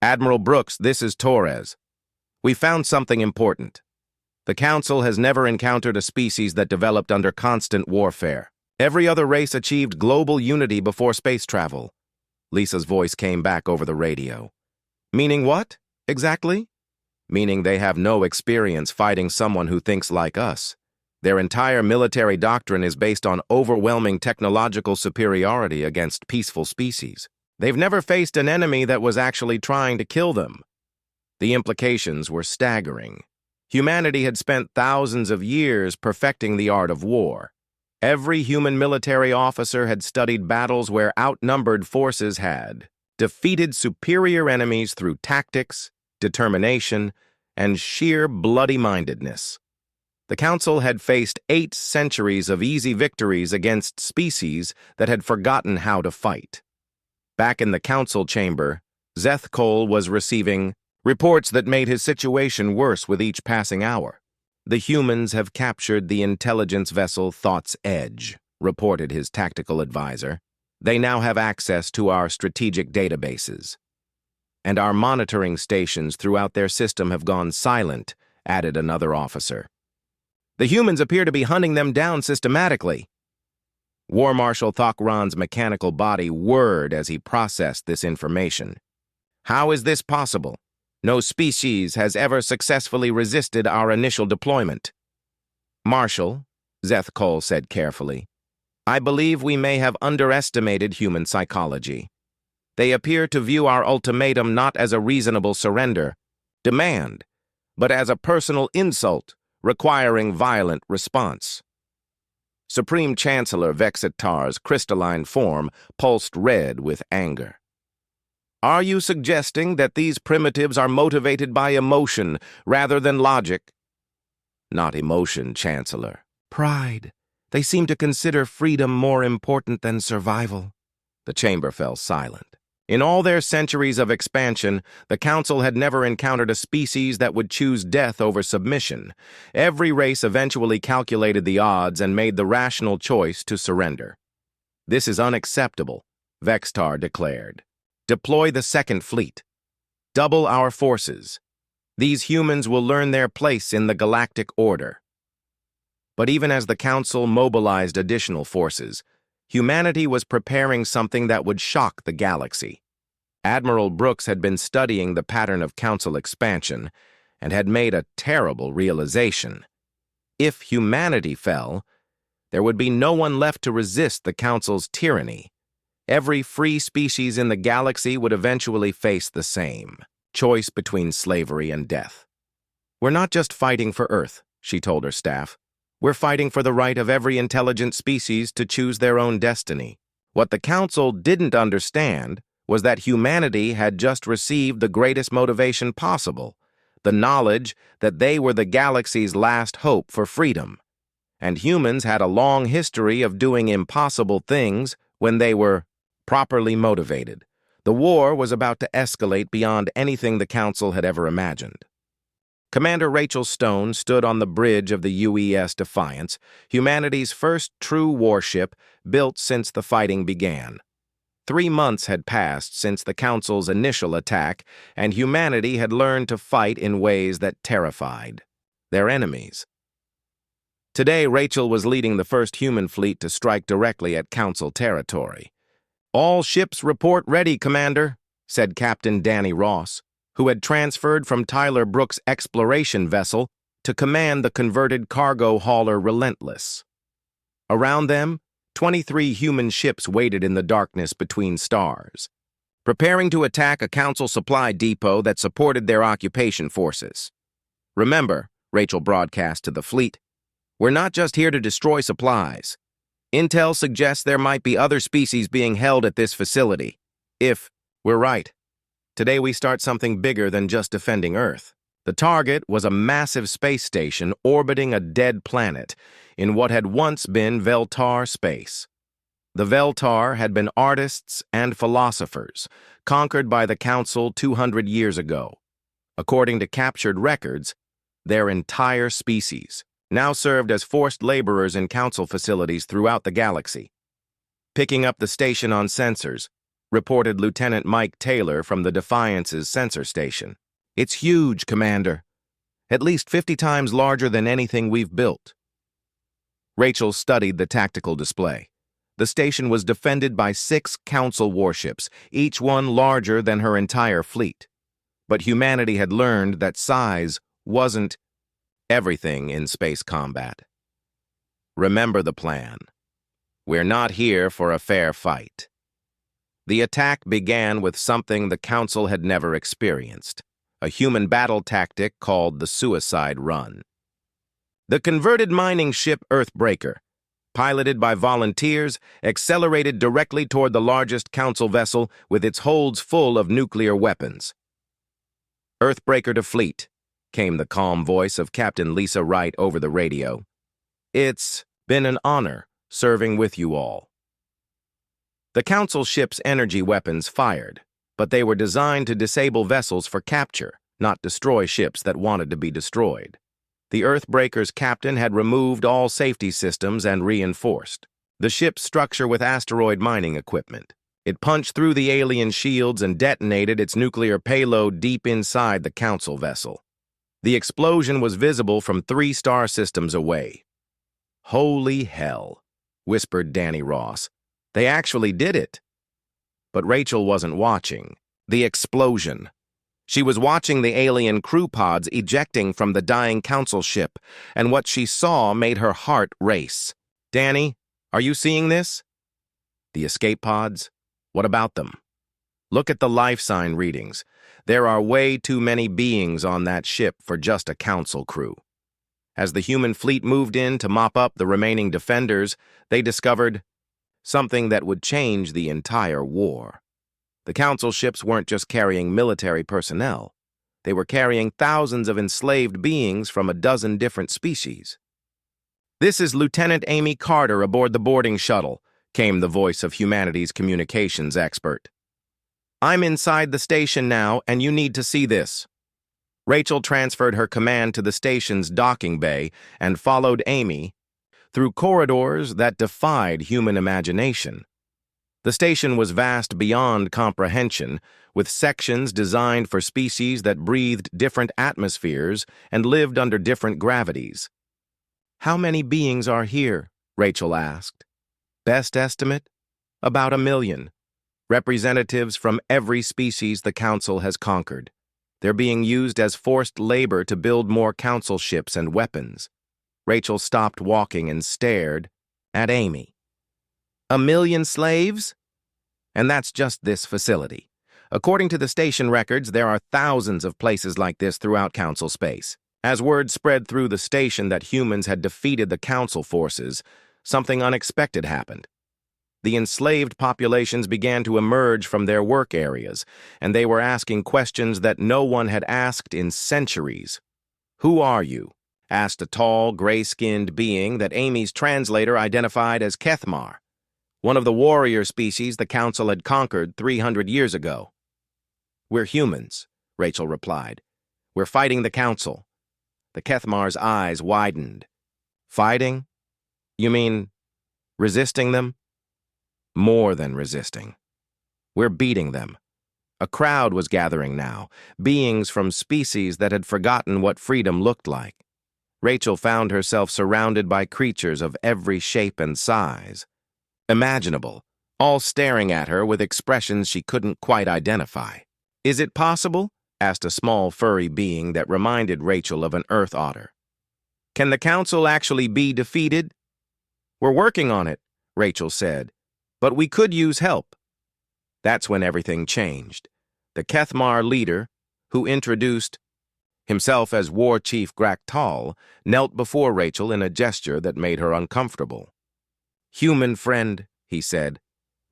"Admiral Brooks, this is Torres. We found something important. The Council has never encountered a species that developed under constant warfare. Every other race achieved global unity before space travel." Lisa's voice came back over the radio. "Meaning what, exactly?" "Meaning they have no experience fighting someone who thinks like us. Their entire military doctrine is based on overwhelming technological superiority against peaceful species. They've never faced an enemy that was actually trying to kill them." The implications were staggering. Humanity had spent thousands of years perfecting the art of war. Every human military officer had studied battles where outnumbered forces had defeated superior enemies through tactics, determination, and sheer bloody-mindedness. The Council had faced 8 centuries of easy victories against species that had forgotten how to fight. Back in the Council chamber, Zeth Cole was receiving reports that made his situation worse with each passing hour. "The humans have captured the intelligence vessel Thought's Edge," reported his tactical advisor. "They now have access to our strategic databases. And our monitoring stations throughout their system have gone silent," added another officer. "The humans appear to be hunting them down systematically." War Marshal Thokran's mechanical body whirred as he processed this information. "How is this possible? No species has ever successfully resisted our initial deployment." "Marshal," Zeth Cole said carefully, "I believe we may have underestimated human psychology. They appear to view our ultimatum not as a reasonable demand, but as a personal insult requiring violent response." Supreme Chancellor Vexitar's crystalline form pulsed red with anger. "Are you suggesting that these primitives are motivated by emotion rather than logic?" "Not emotion, Chancellor. Pride. They seem to consider freedom more important than survival." The chamber fell silent. In all their centuries of expansion, the Council had never encountered a species that would choose death over submission. Every race eventually calculated the odds and made the rational choice to surrender. "This is unacceptable," Vextar declared. Deploy the second fleet. Double our forces. These humans will learn their place in the galactic order. But even as the Council mobilized additional forces, humanity was preparing something that would shock the galaxy. Admiral Brooks had been studying the pattern of Council expansion and had made a terrible realization. If humanity fell, there would be no one left to resist the Council's tyranny. Every free species in the galaxy would eventually face the same choice between slavery and death. "We're not just fighting for Earth," she told her staff. "We're fighting for the right of every intelligent species to choose their own destiny." What the Council didn't understand was that humanity had just received the greatest motivation possible, the knowledge that they were the galaxy's last hope for freedom. And humans had a long history of doing impossible things when they were properly motivated. The war was about to escalate beyond anything the Council had ever imagined. Commander Rachel Stone stood on the bridge of the UES Defiance, humanity's first true warship built since the fighting began. 3 months had passed since the Council's initial attack, and humanity had learned to fight in ways that terrified their enemies. Today, Rachel was leading the first human fleet to strike directly at Council territory. "All ships report ready, Commander," said Captain Danny Ross, who had transferred from Tyler Brooks' exploration vessel to command the converted cargo hauler Relentless. Around them, 23 human ships waited in the darkness between stars, preparing to attack a Council supply depot that supported their occupation forces. "Remember," Rachel broadcast to the fleet, "we're not just here to destroy supplies. Intel suggests there might be other species being held at this facility. If we're right, today we start something bigger than just defending Earth." The target was a massive space station orbiting a dead planet in what had once been Veltar space. The Veltar had been artists and philosophers, conquered by the Council 200 years ago. According to captured records, their entire species now served as forced laborers in Council facilities throughout the galaxy. Picking up the station on sensors, reported Lieutenant Mike Taylor from the Defiance's sensor station. "It's huge, Commander. At least 50 times larger than anything we've built." Rachel studied the tactical display. The station was defended by 6 Council warships, each one larger than her entire fleet. But humanity had learned that size wasn't everything in space combat. Remember the plan. We're not here for a fair fight. The attack began with something the Council had never experienced, a human battle tactic called the suicide run. The converted mining ship Earthbreaker, piloted by volunteers, accelerated directly toward the largest Council vessel with its holds full of nuclear weapons. "Earthbreaker to fleet," came the calm voice of Captain Lisa Wright over the radio. "It's been an honor serving with you all." The Council ship's energy weapons fired, but they were designed to disable vessels for capture, not destroy ships that wanted to be destroyed. The Earthbreaker's captain had removed all safety systems and reinforced the ship's structure with asteroid mining equipment. It punched through the alien shields and detonated its nuclear payload deep inside the Council vessel. The explosion was visible from 3 star systems away. "Holy hell," whispered Danny Ross. "They actually did it." But Rachel wasn't watching the explosion. She was watching the alien crew pods ejecting from the dying Council ship, and what she saw made her heart race. "Danny, are you seeing this?" "The escape pods? What about them?" "Look at the life sign readings. There are way too many beings on that ship for just a Council crew." As the human fleet moved in to mop up the remaining defenders, they discovered something that would change the entire war. The Council ships weren't just carrying military personnel. They were carrying thousands of enslaved beings from a dozen different species. "This is Lieutenant Amy Carter aboard the boarding shuttle," came the voice of humanity's communications expert. "I'm inside the station now, and you need to see this." Rachel transferred her command to the station's docking bay and followed Amy through corridors that defied human imagination. The station was vast beyond comprehension, with sections designed for species that breathed different atmospheres and lived under different gravities. "How many beings are here?" Rachel asked. "Best estimate? About 1,000,000. Representatives from every species the Council has conquered. They're being used as forced labor to build more Council ships and weapons." Rachel stopped walking and stared at Amy. "1,000,000 slaves? And that's just this facility. According to the station records, there are thousands of places like this throughout Council space. As word spread through the station that humans had defeated the Council forces, something unexpected happened. The enslaved populations began to emerge from their work areas, and they were asking questions that no one had asked in centuries. "Who are you?" asked a tall, gray-skinned being that Amy's translator identified as Kethmar, one of the warrior species the Council had conquered 300 years ago. "We're humans," Rachel replied. "We're fighting the Council." The Kethmar's eyes widened. "Fighting? You mean resisting them?" "More than resisting. We're beating them." A crowd was gathering now, beings from species that had forgotten what freedom looked like. Rachel found herself surrounded by creatures of every shape and size imaginable, all staring at her with expressions she couldn't quite identify. "Is it possible?" asked a small furry being that reminded Rachel of an earth otter. "Can the Council actually be defeated?" "We're working on it," Rachel said, "but we could use help." That's when everything changed. The Kethmar leader, who introduced himself as War Chief Graktal, knelt before Rachel in a gesture that made her uncomfortable. "Human friend," he said,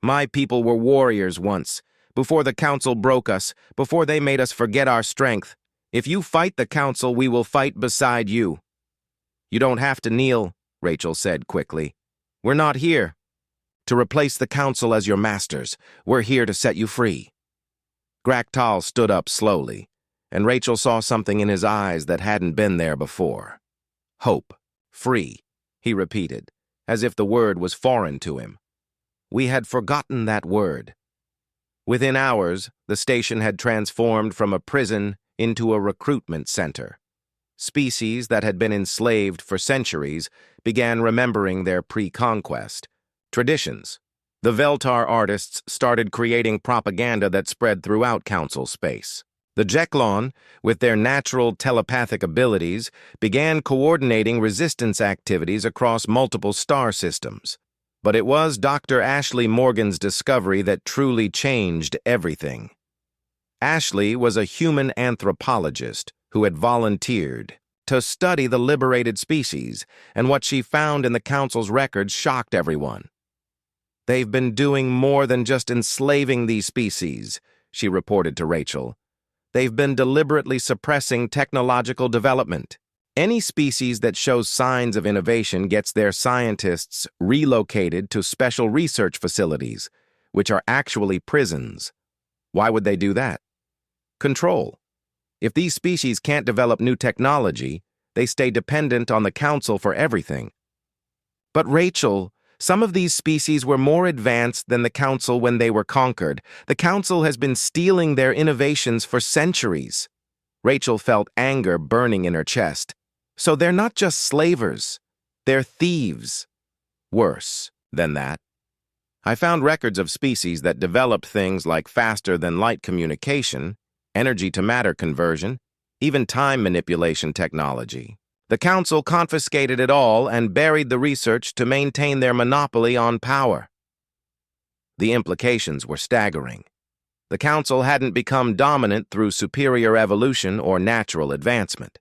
"my people were warriors once, before the Council broke us, before they made us forget our strength. If you fight the Council, we will fight beside you." "You don't have to kneel," Rachel said quickly. "We're not here to replace the Council as your masters. We're here to set you free." Graktal stood up slowly, and Rachel saw something in his eyes that hadn't been there before. "Hope. Free," he repeated, as if the word was foreign to him. We had forgotten that word. Within hours, the station had transformed from a prison into a recruitment center. Species that had been enslaved for centuries began remembering their pre-conquest traditions. The Veltar artists started creating propaganda that spread throughout Council space. The Jeklon, with their natural telepathic abilities, began coordinating resistance activities across multiple star systems. But it was Dr. Ashley Morgan's discovery that truly changed everything. Ashley was a human anthropologist who had volunteered to study the liberated species, and what she found in the Council's records shocked everyone. "They've been doing more than just enslaving these species," she reported to Rachel. "They've been deliberately suppressing technological development. Any species that shows signs of innovation gets their scientists relocated to special research facilities, which are actually prisons. Why would they do that? Control. If these species can't develop new technology, they stay dependent on the Council for everything." "But Rachel, some of these species were more advanced than the Council when they were conquered. The Council has been stealing their innovations for centuries." Rachel felt anger burning in her chest. "So they're not just slavers, they're thieves." "Worse than that. I found records of species that developed things like faster-than-light communication, energy-to-matter conversion, even time manipulation technology. The Council confiscated it all and buried the research to maintain their monopoly on power." The implications were staggering. The Council hadn't become dominant through superior evolution or natural advancement.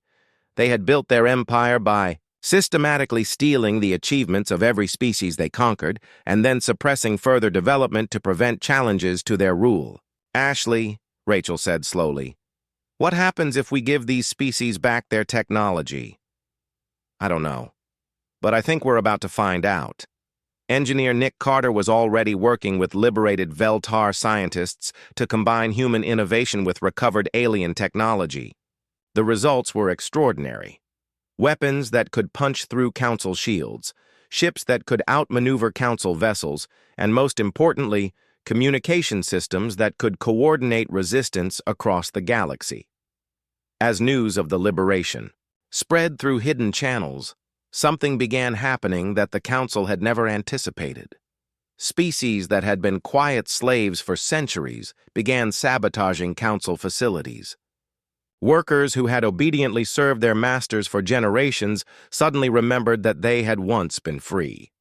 They had built their empire by systematically stealing the achievements of every species they conquered and then suppressing further development to prevent challenges to their rule. "Ashley," Rachel said slowly, "what happens if we give these species back their technology?" "I don't know, but I think we're about to find out." Engineer Nick Carter was already working with liberated Veltar scientists to combine human innovation with recovered alien technology. The results were extraordinary. Weapons that could punch through Council shields, ships that could outmaneuver Council vessels, and most importantly, communication systems that could coordinate resistance across the galaxy. As news of the liberation spread through hidden channels, something began happening that the Council had never anticipated. Species that had been quiet slaves for centuries began sabotaging Council facilities. Workers who had obediently served their masters for generations suddenly remembered that they had once been free.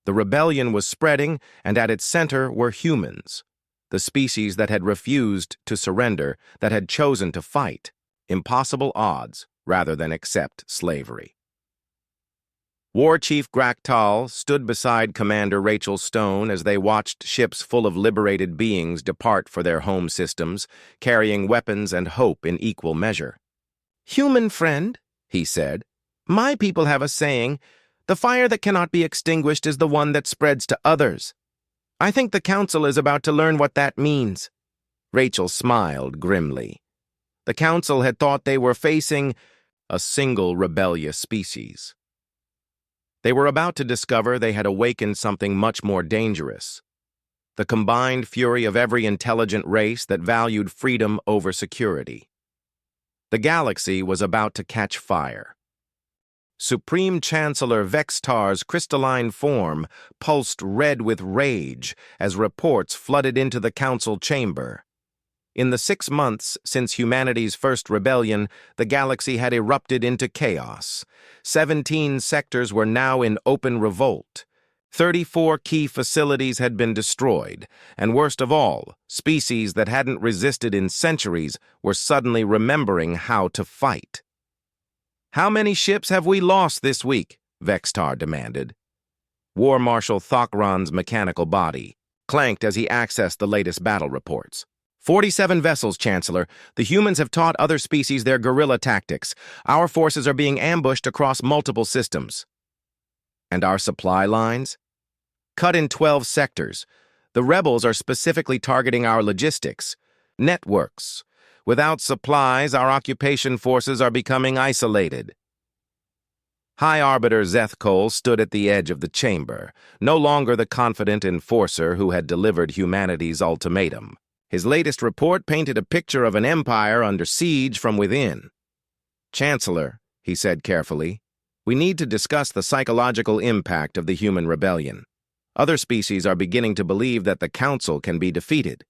The rebellion was spreading, and at its center were humans, the species that had refused to surrender, that had chosen to fight impossible odds rather than accept slavery. War Chief Graktal stood beside Commander Rachel Stone as they watched ships full of liberated beings depart for their home systems, carrying weapons and hope in equal measure. "Human friend," he said, "my people have a saying, 'The fire that cannot be extinguished is the one that spreads to others.' I think the Council is about to learn what that means." Rachel smiled grimly. The Council had thought they were facing a single rebellious species. They were about to discover they had awakened something much more dangerous: the combined fury of every intelligent race that valued freedom over security. The galaxy was about to catch fire. Supreme Chancellor Vextar's crystalline form pulsed red with rage as reports flooded into the Council chamber. In the 6 months since humanity's first rebellion, the galaxy had erupted into chaos. 17 sectors were now in open revolt. 34 key facilities had been destroyed, and worst of all, species that hadn't resisted in centuries were suddenly remembering how to fight. "How many ships have we lost this week?" Vextar demanded. War Marshal Thokran's mechanical body clanked as he accessed the latest battle reports. 47 vessels, Chancellor. The humans have taught other species their guerrilla tactics. Our forces are being ambushed across multiple systems." "And our supply lines?" "Cut in 12 sectors. The rebels are specifically targeting our logistics networks. Without supplies, our occupation forces are becoming isolated." High Arbiter Zethkol stood at the edge of the chamber, no longer the confident enforcer who had delivered humanity's ultimatum. His latest report painted a picture of an empire under siege from within. "Chancellor," he said carefully, "we need to discuss the psychological impact of the human rebellion. Other species are beginning to believe that the Council can be defeated."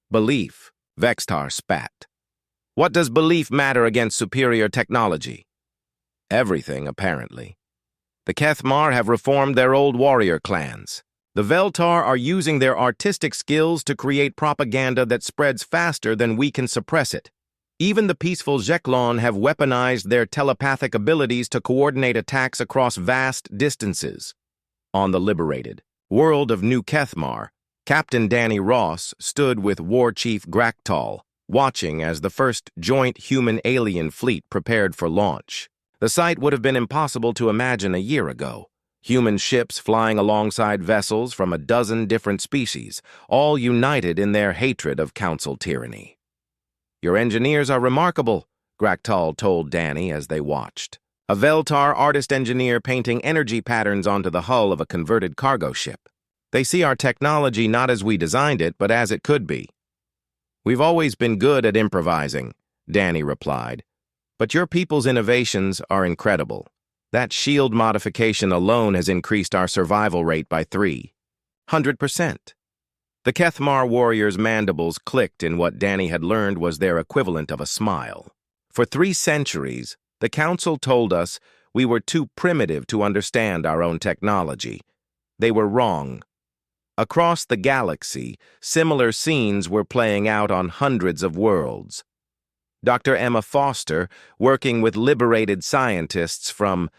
"Belief," Vextar spat. "What does belief matter against superior technology?" "Everything, apparently. The Kethmar have reformed their old warrior clans. The Veltar are using their artistic skills to create propaganda that spreads faster than we can suppress it. Even the peaceful Zeklon have weaponized their telepathic abilities to coordinate attacks across vast distances." On the liberated world of New Kethmar, Captain Danny Ross stood with War Chief Graktal, watching as the first joint human-alien fleet prepared for launch. The sight would have been impossible to imagine a year ago. Human ships flying alongside vessels from a dozen different species, all united in their hatred of Council tyranny. "Your engineers are remarkable," Graktal told Danny as they watched. A Veltar artist-engineer painting energy patterns onto the hull of a converted cargo ship. "They see our technology not as we designed it, but as it could be." "We've always been good at improvising," Danny replied. "But your people's innovations are incredible. That shield modification alone has increased our survival rate by 300%. The Kethmar warriors' mandibles clicked in what Danny had learned was their equivalent of a smile. "For 3 centuries, the Council told us we were too primitive to understand our own technology. They were wrong. Across the galaxy, similar scenes were playing out on hundreds of worlds. Dr. Emma Foster, working with liberated scientists from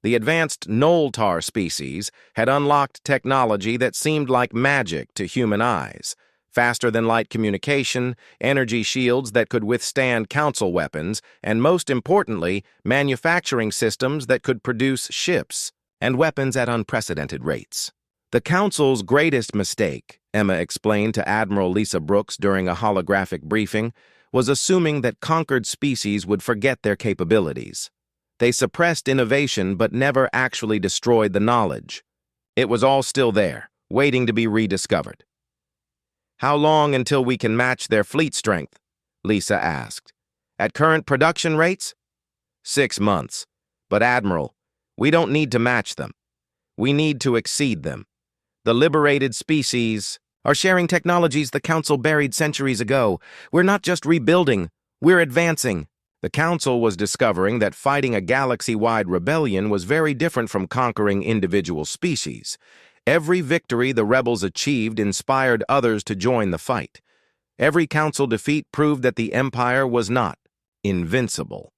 the advanced Noltar species, had unlocked technology that seemed like magic to human eyes. Faster-than-light communication, energy shields that could withstand Council weapons, and most importantly, manufacturing systems that could produce ships and weapons at unprecedented rates. The Council's greatest mistake, Emma explained to Admiral Lisa Brooks during a holographic briefing, was assuming that conquered species would forget their capabilities. They suppressed innovation but never actually destroyed the knowledge. It was all still there, waiting to be rediscovered. "How long until we can match their fleet strength?" Lisa asked. "At current production rates?" 6 months. But Admiral, we don't need to match them. We need to exceed them. The liberated species are sharing technologies the Council buried centuries ago. We're not just rebuilding, we're advancing. The Council was discovering that fighting a galaxy-wide rebellion was very different from conquering individual species. Every victory the rebels achieved inspired others to join the fight. Every Council defeat proved that the Empire was not invincible.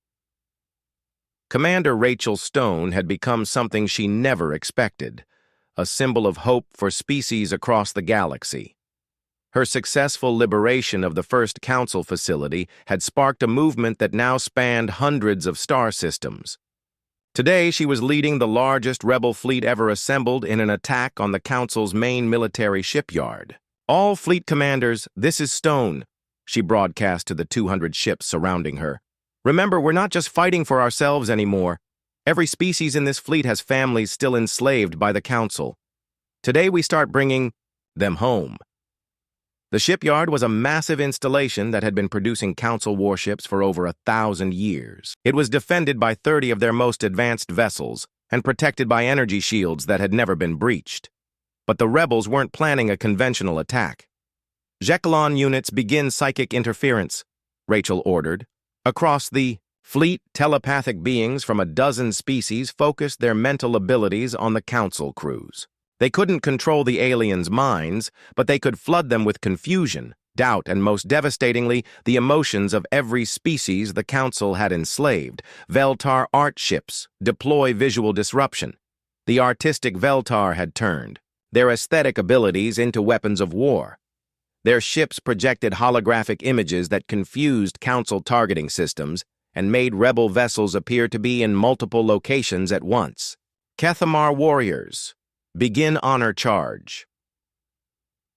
Commander Rachel Stone had become something she never expected, a symbol of hope for species across the galaxy. Her successful liberation of the first Council facility had sparked a movement that now spanned hundreds of star systems. Today, she was leading the largest rebel fleet ever assembled in an attack on the Council's main military shipyard. "All fleet commanders, this is Stone," she broadcast to the 200 ships surrounding her. "Remember, we're not just fighting for ourselves anymore. Every species in this fleet has families still enslaved by the Council. Today we start bringing them home." The shipyard was a massive installation that had been producing Council warships for over 1,000 years. It was defended by 30 of their most advanced vessels and protected by energy shields that had never been breached. But the rebels weren't planning a conventional attack. "Jekyllon units begin psychic interference," Rachel ordered. Across the fleet, telepathic beings from a dozen species focused their mental abilities on the Council crews. They couldn't control the aliens' minds, but they could flood them with confusion, doubt, and most devastatingly, the emotions of every species the Council had enslaved. Veltar art ships deploy visual disruption. The artistic Veltar had turned their aesthetic abilities into weapons of war. Their ships projected holographic images that confused Council targeting systems and made rebel vessels appear to be in multiple locations at once. Kethamar warriors, begin honor charge.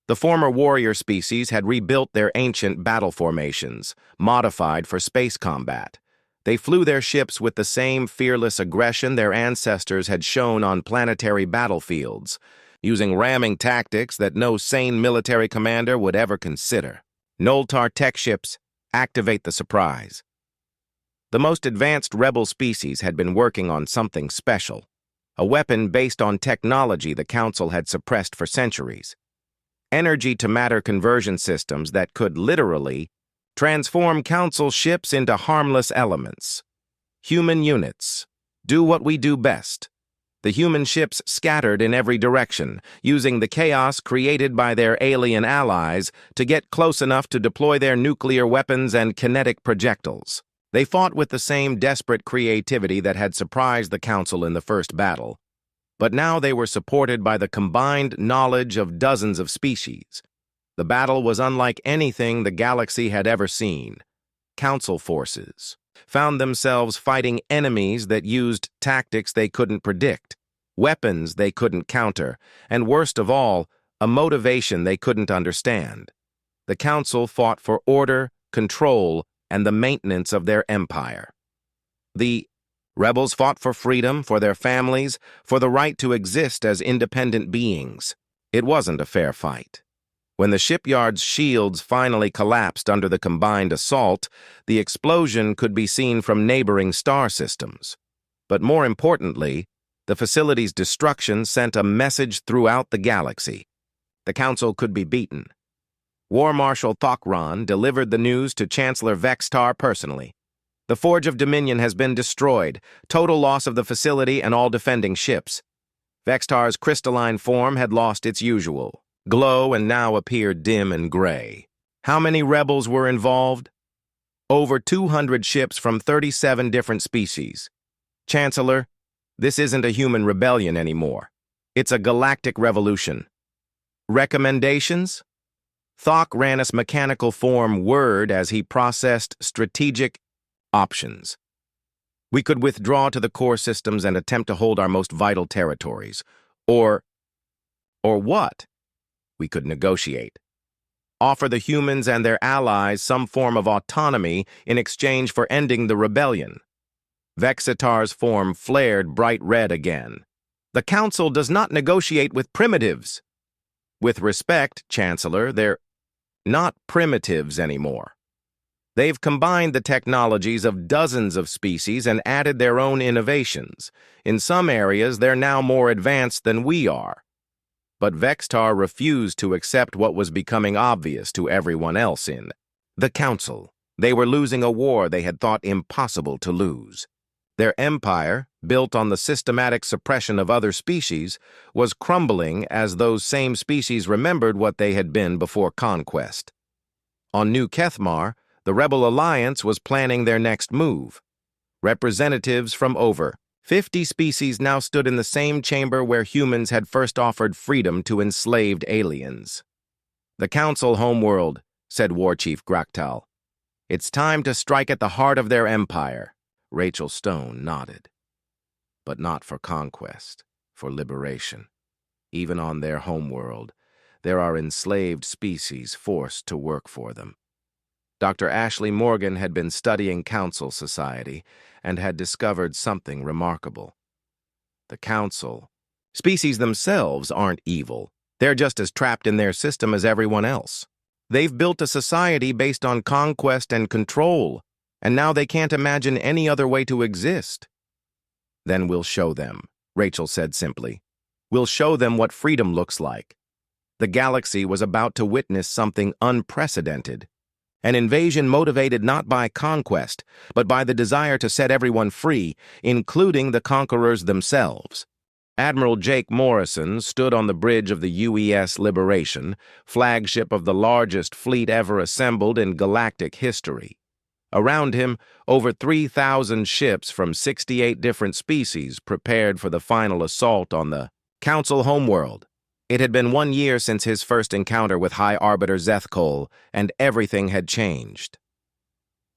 The former warrior species had rebuilt their ancient battle formations, modified for space combat. They flew their ships with the same fearless aggression their ancestors had shown on planetary battlefields, using ramming tactics that no sane military commander would ever consider. Noltar tech ships, activate the surprise. The most advanced rebel species had been working on something special, a weapon based on technology the Council had suppressed for centuries. Energy-to-matter conversion systems that could literally transform Council ships into harmless elements. Human units, do what we do best. The human ships scattered in every direction, using the chaos created by their alien allies to get close enough to deploy their nuclear weapons and kinetic projectiles. They fought with the same desperate creativity that had surprised the Council in the first battle. But now they were supported by the combined knowledge of dozens of species. The battle was unlike anything the galaxy had ever seen. Council forces found themselves fighting enemies that used tactics they couldn't predict, weapons they couldn't counter, and worst of all, a motivation they couldn't understand. The Council fought for order, control, and the maintenance of their empire. The rebels fought for freedom, for their families, for the right to exist as independent beings. It wasn't a fair fight. When the shipyard's shields finally collapsed under the combined assault, the explosion could be seen from neighboring star systems. But more importantly, the facility's destruction sent a message throughout the galaxy. The Council could be beaten. War Marshal Thokran delivered the news to Chancellor Vextar personally. The Forge of Dominion has been destroyed, total loss of the facility and all defending ships. Vextar's crystalline form had lost its usual glow and now appeared dim and gray. How many rebels were involved? Over 200 ships from 37 different species. Chancellor, this isn't a human rebellion anymore. It's a galactic revolution. Recommendations? Thok ran his mechanical form word as he processed strategic options. We could withdraw to the core systems and attempt to hold our most vital territories. Or what? We could negotiate. Offer the humans and their allies some form of autonomy in exchange for ending the rebellion. Vexitar's form flared bright red again. "The Council does not negotiate with primitives." "With respect, Chancellor, they're not primitives anymore. They've combined the technologies of dozens of species and added their own innovations. In some areas, they're now more advanced than we are." But Vextar refused to accept what was becoming obvious to everyone else in the Council. They were losing a war they had thought impossible to lose. Their empire, built on the systematic suppression of other species, was crumbling as those same species remembered what they had been before conquest. On New Kethmar, the Rebel Alliance was planning their next move. Representatives from over 50 species now stood in the same chamber where humans had first offered freedom to enslaved aliens. "The Council homeworld," said War Chief Graktal. "It's time to strike at the heart of their empire." Rachel Stone nodded. "But not for conquest, for liberation. Even on their homeworld, there are enslaved species forced to work for them." Dr. Ashley Morgan had been studying Council society and had discovered something remarkable. The Council, species themselves aren't evil. They're just as trapped in their system as everyone else. They've built a society based on conquest and control, and now they can't imagine any other way to exist. "Then we'll show them," Rachel said simply. "We'll show them what freedom looks like." The galaxy was about to witness something unprecedented. An invasion motivated not by conquest, but by the desire to set everyone free, including the conquerors themselves. Admiral Jake Morrison stood on the bridge of the UES Liberation, flagship of the largest fleet ever assembled in galactic history. Around him, over 3,000 ships from 68 different species prepared for the final assault on the Council homeworld. It had been 1 year since his first encounter with High Arbiter Zethkol, and everything had changed.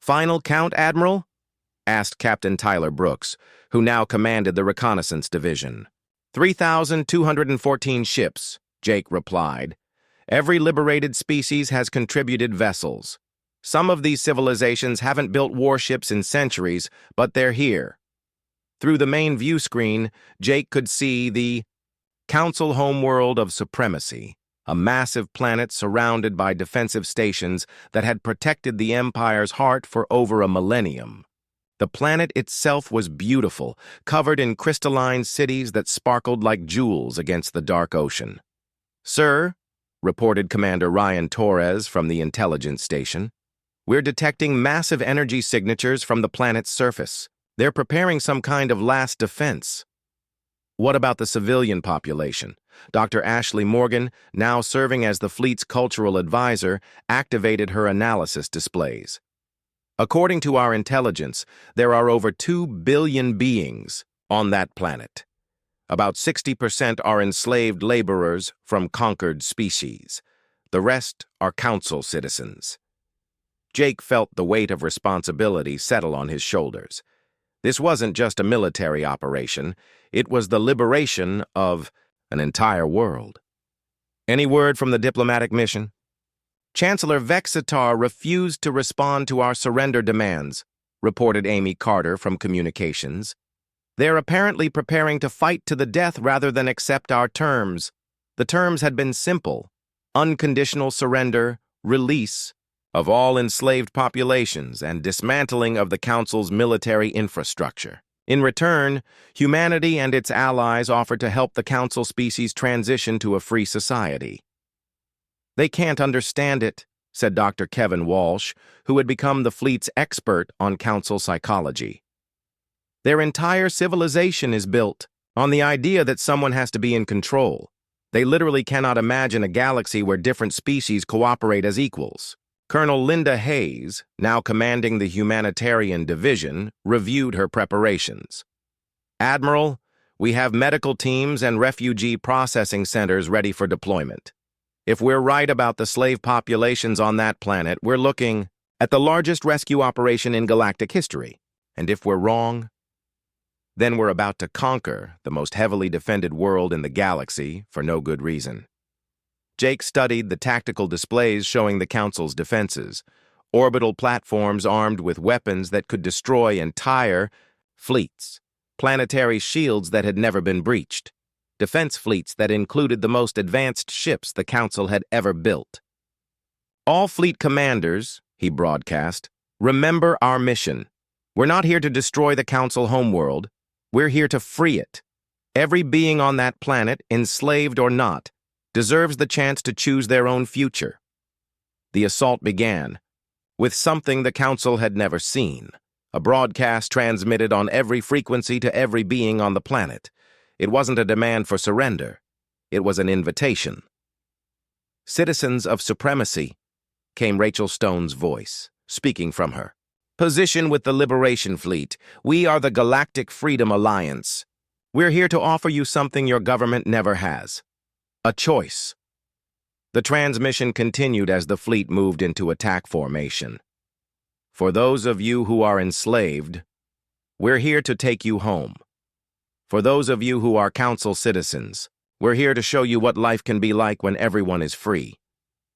"Final count, Admiral?" asked Captain Tyler Brooks, who now commanded the Reconnaissance Division. 3,214 ships, Jake replied. "Every liberated species has contributed vessels. Some of these civilizations haven't built warships in centuries, but they're here." Through the main view screen, Jake could see the Council homeworld of Supremacy, a massive planet surrounded by defensive stations that had protected the Empire's heart for over a millennium. The planet itself was beautiful, covered in crystalline cities that sparkled like jewels against the dark ocean. "Sir," reported Commander Ryan Torres from the intelligence station, "we're detecting massive energy signatures from the planet's surface. They're preparing some kind of last defense." "What about the civilian population?" Dr. Ashley Morgan, now serving as the fleet's cultural advisor, activated her analysis displays. "According to our intelligence, there are over 2 billion beings on that planet. About 60% are enslaved laborers from conquered species. The rest are Council citizens." Jake felt the weight of responsibility settle on his shoulders. This wasn't just a military operation, it was the liberation of an entire world. "Any word from the diplomatic mission?" "Chancellor Vexitar refused to respond to our surrender demands," reported Amy Carter from Communications. "They're apparently preparing to fight to the death rather than accept our terms. The terms had been simple: unconditional surrender, release of all enslaved populations, and dismantling of the Council's military infrastructure. In return, humanity and its allies offered to help the Council species transition to a free society." "They can't understand it," said Dr. Kevin Walsh, who had become the fleet's expert on Council psychology. "Their entire civilization is built on the idea that someone has to be in control. They literally cannot imagine a galaxy where different species cooperate as equals." Colonel Linda Hayes, now commanding the Humanitarian Division, reviewed her preparations. "Admiral, we have medical teams and refugee processing centers ready for deployment. If we're right about the slave populations on that planet, we're looking at the largest rescue operation in galactic history. And if we're wrong, then we're about to conquer the most heavily defended world in the galaxy for no good reason." Jake studied the tactical displays showing the Council's defenses, orbital platforms armed with weapons that could destroy entire Fleets, planetary shields that had never been breached, defense fleets that included the most advanced ships the Council had ever built. All fleet commanders, he broadcast, remember our mission. We're not here to destroy the Council homeworld. We're here to free it. Every being on that planet, enslaved or not, deserves the chance to choose their own future. The assault began with something the Council had never seen, a broadcast transmitted on every frequency to every being on the planet. It wasn't a demand for surrender. It was an invitation. "Citizens of supremacy," came Rachel Stone's voice, speaking from her. "Position with the Liberation Fleet. We are the Galactic Freedom Alliance. We're here to offer you something your government never has. A choice." The transmission continued as the fleet moved into attack formation. "For those of you who are enslaved, we're here to take you home. For those of you who are Council citizens, we're here to show you what life can be like when everyone is free."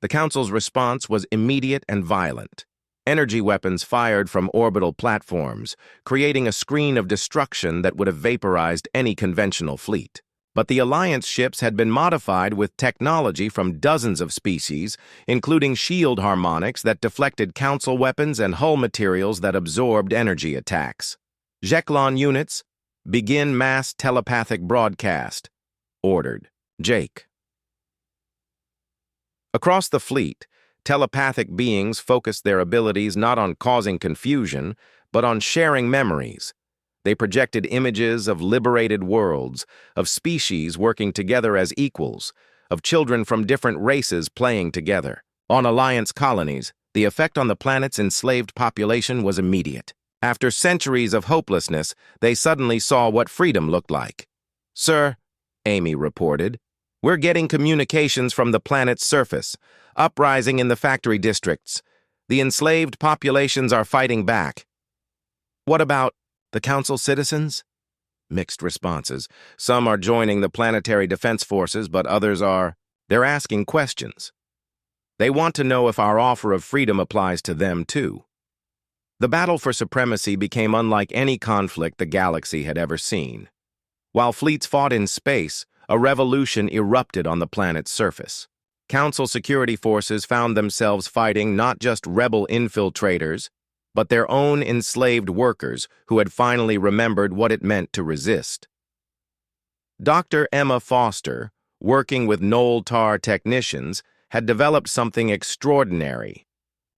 The Council's response was immediate and violent. Energy weapons fired from orbital platforms, creating a screen of destruction that would have vaporized any conventional fleet. But the Alliance ships had been modified with technology from dozens of species, including shield harmonics that deflected Council weapons and hull materials that absorbed energy attacks. "Jeklon units, begin mass telepathic broadcast," ordered Jake. Across the fleet, telepathic beings focused their abilities not on causing confusion, but on sharing memories. They projected images of liberated worlds, of species working together as equals, of children from different races playing together. On Alliance colonies, the effect on the planet's enslaved population was immediate. After centuries of hopelessness, they suddenly saw what freedom looked like. "Sir," Amy reported, "we're getting communications from the planet's surface, uprising in the factory districts. The enslaved populations are fighting back." "What about the Council citizens?" Mixed responses. Some are joining the planetary defense forces, but others they're asking questions. They want to know if our offer of freedom applies to them too. The battle for supremacy became unlike any conflict the galaxy had ever seen. While fleets fought in space, a revolution erupted on the planet's surface. Council security forces found themselves fighting not just rebel infiltrators, but their own enslaved workers who had finally remembered what it meant to resist. Dr. Emma Foster, working with Noltar technicians, had developed something extraordinary,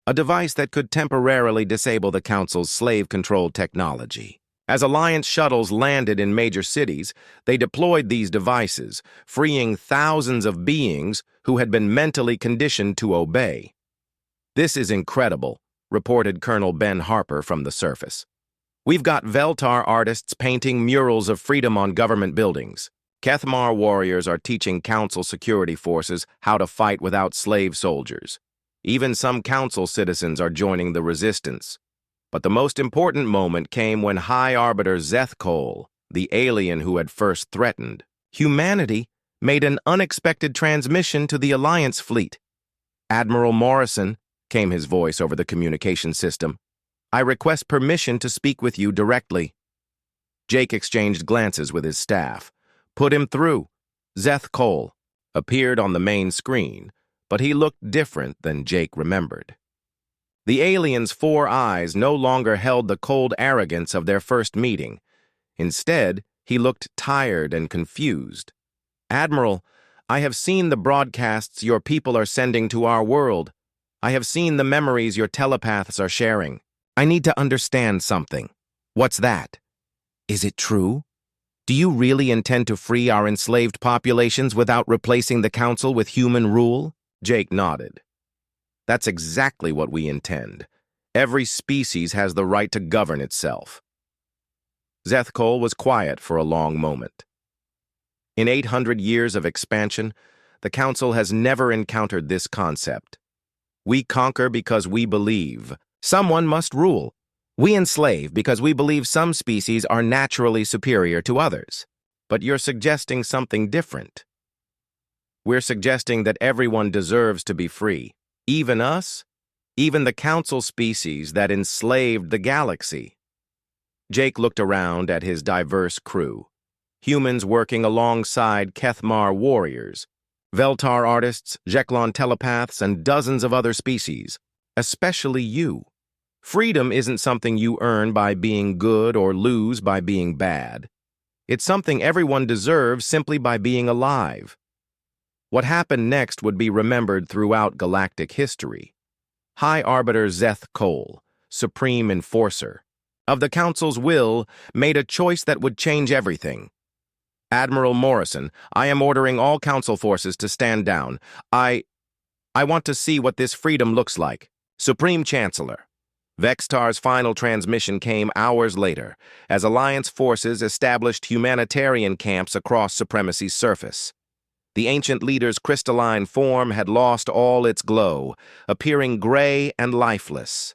a device that could temporarily disable the Council's slave-controlled technology. As Alliance shuttles landed in major cities, they deployed these devices, freeing thousands of beings who had been mentally conditioned to obey. "This is incredible," reported Colonel Ben Harper from the surface. "We've got Veltar artists painting murals of freedom on government buildings. Kethmar warriors are teaching Council security forces how to fight without slave soldiers. Even some Council citizens are joining the resistance." But the most important moment came when High Arbiter Zethkol, the alien who had first threatened humanity, made an unexpected transmission to the Alliance fleet. "Admiral Morrison," came his voice over the communication system, "I request permission to speak with you directly." Jake exchanged glances with his staff. "Put him through." Zethkol appeared on the main screen, but he looked different than Jake remembered. The alien's 4 eyes no longer held the cold arrogance of their first meeting. Instead, he looked tired and confused. "Admiral, I have seen the broadcasts your people are sending to our world. I have seen the memories your telepaths are sharing. I need to understand something." "What's that?" "Is it true? Do you really intend to free our enslaved populations without replacing the Council with human rule?" Jake nodded. "That's exactly what we intend. Every species has the right to govern itself." Zethkol was quiet for a long moment. In 800 years of expansion, the Council has never encountered this concept. We conquer because we believe someone must rule. We enslave because we believe some species are naturally superior to others. But you're suggesting something different. We're suggesting that everyone deserves to be free. Even us? Even the Council species that enslaved the galaxy. Jake looked around at his diverse crew. Humans working alongside Kethmar warriors, Veltar artists, Jeklon telepaths, and dozens of other species, especially you. Freedom isn't something you earn by being good or lose by being bad. It's something everyone deserves simply by being alive. What happened next would be remembered throughout galactic history. High Arbiter Zeth Cole, Supreme Enforcer, of the Council's will, made a choice that would change everything. Admiral Morrison, I am ordering all Council forces to stand down. I want to see what this freedom looks like. Supreme Chancellor. Vextar's final transmission came hours later, as Alliance forces established humanitarian camps across Supremacy's surface. The ancient leader's crystalline form had lost all its glow, appearing gray and lifeless.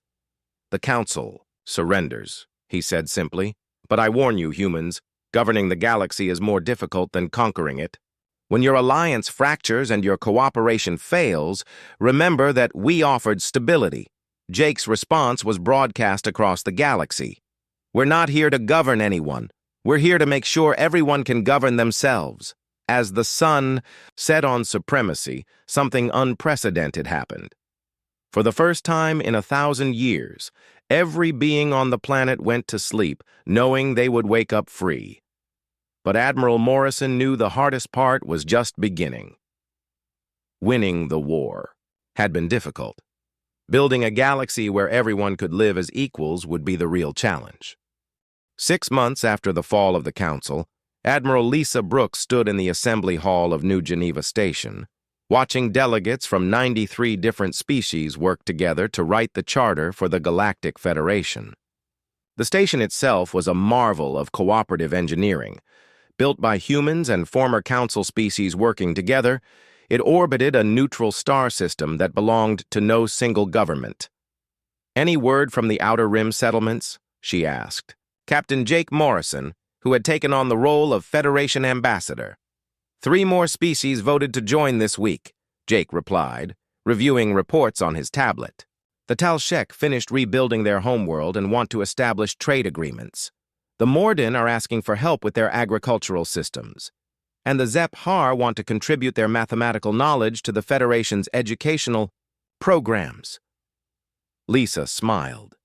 The Council surrenders, he said simply. But I warn you, humans, governing the galaxy is more difficult than conquering it. When your alliance fractures and your cooperation fails, remember that we offered stability. Jake's response was broadcast across the galaxy. We're not here to govern anyone. We're here to make sure everyone can govern themselves. As the sun set on Supremacy, something unprecedented happened. For the first time in 1,000 years, every being on the planet went to sleep, knowing they would wake up free. But Admiral Morrison knew the hardest part was just beginning. Winning the war had been difficult. Building a galaxy where everyone could live as equals would be the real challenge. 6 months after the fall of the Council, Admiral Lisa Brooks stood in the Assembly Hall of New Geneva Station, watching delegates from 93 different species work together to write the charter for the Galactic Federation. The station itself was a marvel of cooperative engineering. Built by humans and former Council species working together, it orbited a neutral star system that belonged to no single government. "Any word from the Outer Rim settlements?" she asked. Captain Jake Morrison, who had taken on the role of Federation ambassador. 3 more species voted to join this week, Jake replied, reviewing reports on his tablet. The Talshek finished rebuilding their homeworld and want to establish trade agreements. The Morden are asking for help with their agricultural systems. And the Zep-Har want to contribute their mathematical knowledge to the Federation's educational programs. Lisa smiled.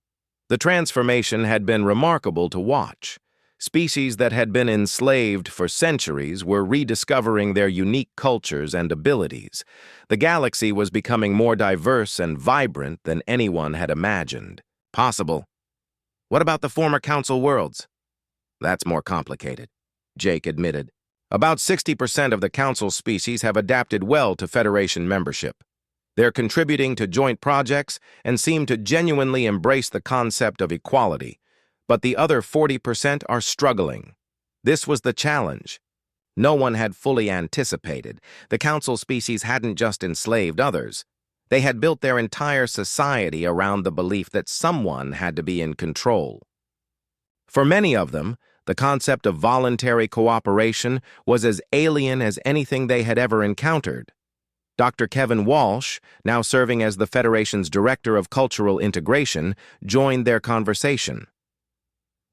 The transformation had been remarkable to watch. Species that had been enslaved for centuries were rediscovering their unique cultures and abilities. The galaxy was becoming more diverse and vibrant than anyone had imagined. Possible. What about the former Council worlds? That's more complicated, Jake admitted. About 60% of the Council species have adapted well to Federation membership. They're contributing to joint projects and seem to genuinely embrace the concept of equality. But the other 40% are struggling. This was the challenge. No one had fully anticipated. The Council species hadn't just enslaved others. They had built their entire society around the belief that someone had to be in control. For many of them, the concept of voluntary cooperation was as alien as anything they had ever encountered. Dr. Kevin Walsh, now serving as the Federation's Director of Cultural Integration, joined their conversation.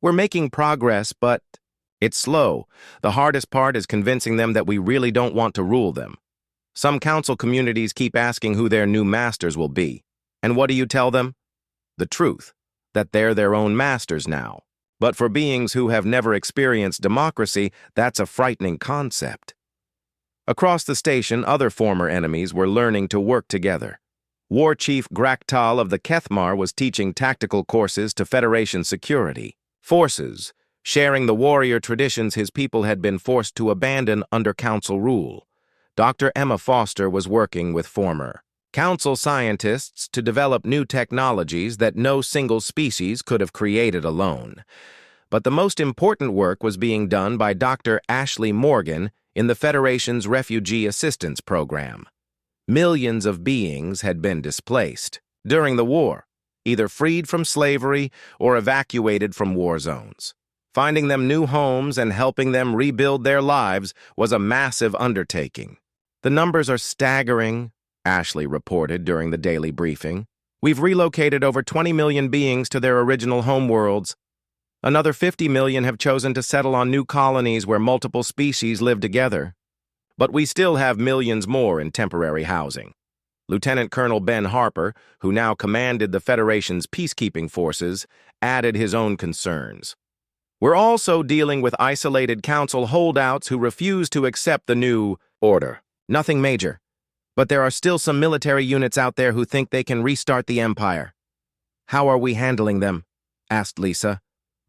We're making progress, but it's slow. The hardest part is convincing them that we really don't want to rule them. Some Council communities keep asking who their new masters will be. And what do you tell them? The truth, that they're their own masters now. But for beings who have never experienced democracy, that's a frightening concept. Across the station, other former enemies were learning to work together. War Chief Graktal of the Kethmar was teaching tactical courses to Federation security forces, sharing the warrior traditions his people had been forced to abandon under Council rule. Dr. Emma Foster was working with former Council scientists to develop new technologies that no single species could have created alone. But the most important work was being done by Dr. Ashley Morgan in the Federation's Refugee Assistance Program. Millions of beings had been displaced during the war, either freed from slavery or evacuated from war zones. Finding them new homes and helping them rebuild their lives was a massive undertaking. The numbers are staggering, Ashley reported during the daily briefing. We've relocated over 20 million beings to their original homeworlds. Another 50 million have chosen to settle on new colonies where multiple species live together. But we still have millions more in temporary housing. Lieutenant Colonel Ben Harper, who now commanded the Federation's peacekeeping forces, added his own concerns. We're also dealing with isolated council holdouts who refuse to accept the new order. Nothing major, but there are still some military units out there who think they can restart the Empire. How are we handling them? Asked Lisa.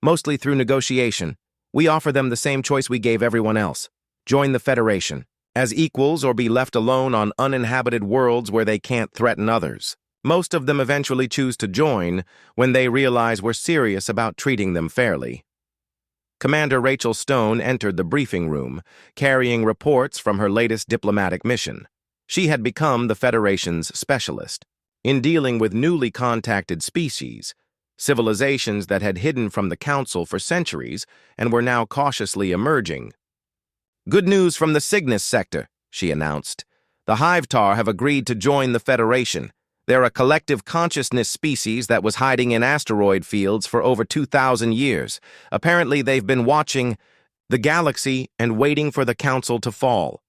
Mostly through negotiation. We offer them the same choice we gave everyone else. Join the Federation, as equals or be left alone on uninhabited worlds where they can't threaten others. Most of them eventually choose to join when they realize we're serious about treating them fairly. Commander Rachel Stone entered the briefing room, carrying reports from her latest diplomatic mission. She had become the Federation's specialist in dealing with newly contacted species, civilizations that had hidden from the Council for centuries and were now cautiously emerging. Good news from the Cygnus sector, she announced. The Hivetar have agreed to join the Federation. They're a collective consciousness species that was hiding in asteroid fields for over 2,000 years. Apparently, they've been watching the galaxy and waiting for the Council to fall.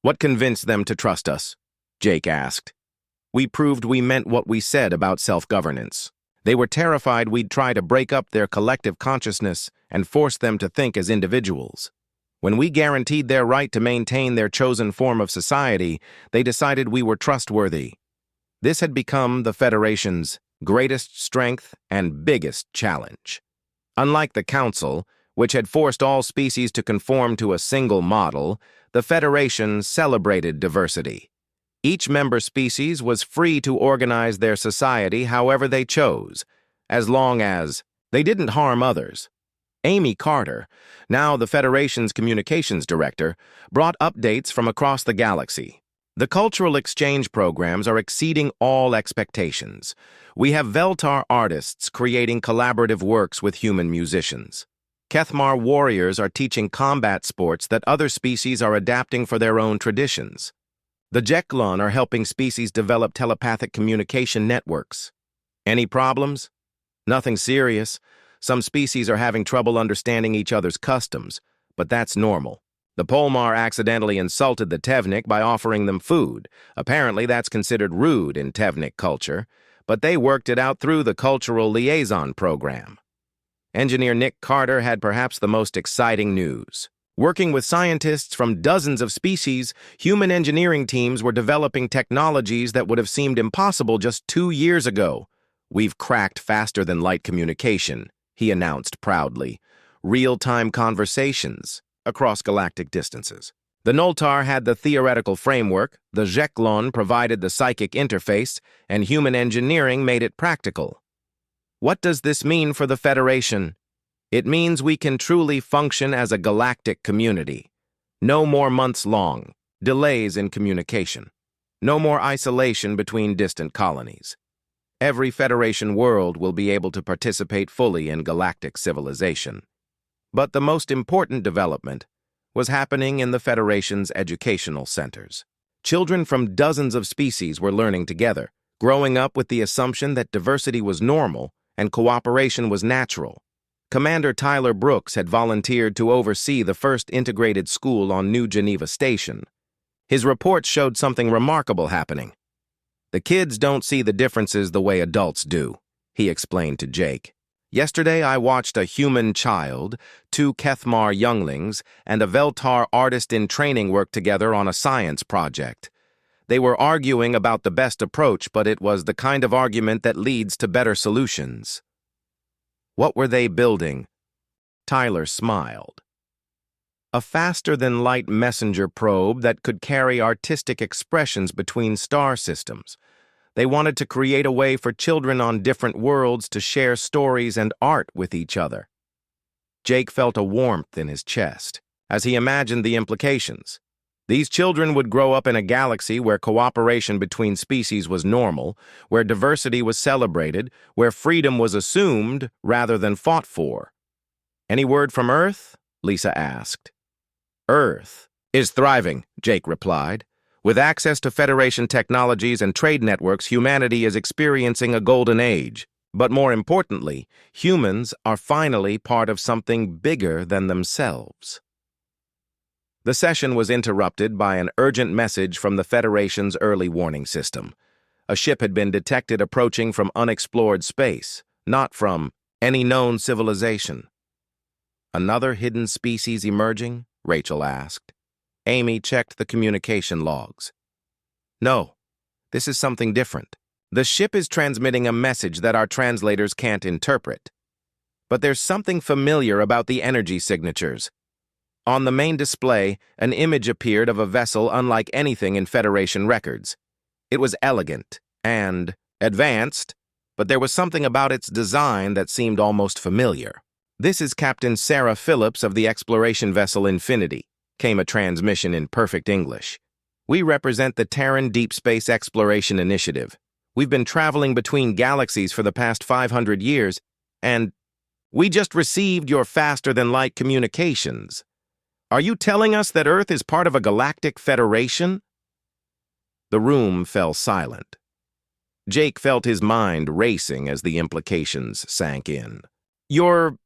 What convinced them to trust us? Jake asked. We proved we meant what we said about self-governance. They were terrified we'd try to break up their collective consciousness and force them to think as individuals. When we guaranteed their right to maintain their chosen form of society, they decided we were trustworthy. This had become the Federation's greatest strength and biggest challenge. Unlike the Council, which had forced all species to conform to a single model, the Federation celebrated diversity. Each member species was free to organize their society however they chose, as long as they didn't harm others. Amy Carter, now the Federation's communications director, brought updates from across the galaxy. The cultural exchange programs are exceeding all expectations. We have Veltar artists creating collaborative works with human musicians. Kethmar warriors are teaching combat sports that other species are adapting for their own traditions. The Jeklon are helping species develop telepathic communication networks. Any problems? Nothing serious. Some species are having trouble understanding each other's customs, but that's normal. The Polmar accidentally insulted the Tevnik by offering them food. Apparently that's considered rude in Tevnik culture, but they worked it out through the Cultural Liaison Program. Engineer Nick Carter had perhaps the most exciting news. Working with scientists from dozens of species, human engineering teams were developing technologies that would have seemed impossible just 2 years ago. We've cracked faster-than-light communication, he announced proudly. Real-time conversations across galactic distances. The Noltar had the theoretical framework, the Jeklon provided the psychic interface, and human engineering made it practical. What does this mean for the Federation? It means we can truly function as a galactic community. No more months long, delays in communication. No more isolation between distant colonies. Every Federation world will be able to participate fully in galactic civilization. But the most important development was happening in the Federation's educational centers. Children from dozens of species were learning together, growing up with the assumption that diversity was normal and cooperation was natural. Commander Tyler Brooks had volunteered to oversee the first integrated school on New Geneva Station. His reports showed something remarkable happening. The kids don't see the differences the way adults do, he explained to Jake. Yesterday I watched a human child, 2 Kethmar younglings, and a Veltar artist in training work together on a science project. They were arguing about the best approach, but it was the kind of argument that leads to better solutions. What were they building? Tyler smiled. A faster-than-light messenger probe that could carry artistic expressions between star systems. They wanted to create a way for children on different worlds to share stories and art with each other. Jake felt a warmth in his chest as he imagined the implications. These children would grow up in a galaxy where cooperation between species was normal, where diversity was celebrated, where freedom was assumed rather than fought for. Any word from Earth? Lisa asked. Earth is thriving, Jake replied. With access to Federation technologies and trade networks, humanity is experiencing a golden age. But more importantly, humans are finally part of something bigger than themselves. The session was interrupted by an urgent message from the Federation's early warning system. A ship had been detected approaching from unexplored space, not from any known civilization. Another hidden species emerging? Rachel asked. Amy checked the communication logs. No, this is something different. The ship is transmitting a message that our translators can't interpret. But there's something familiar about the energy signatures. On the main display, an image appeared of a vessel unlike anything in Federation records. It was elegant and advanced, but there was something about its design that seemed almost familiar. This is Captain Sarah Phillips of the exploration vessel Infinity, came a transmission in perfect English. We represent the Terran Deep Space Exploration Initiative. We've been traveling between galaxies for the past 500 years, and we just received your faster-than-light communications. Are you telling us that Earth is part of a galactic federation? The room fell silent. Jake felt his mind racing as the implications sank in. You're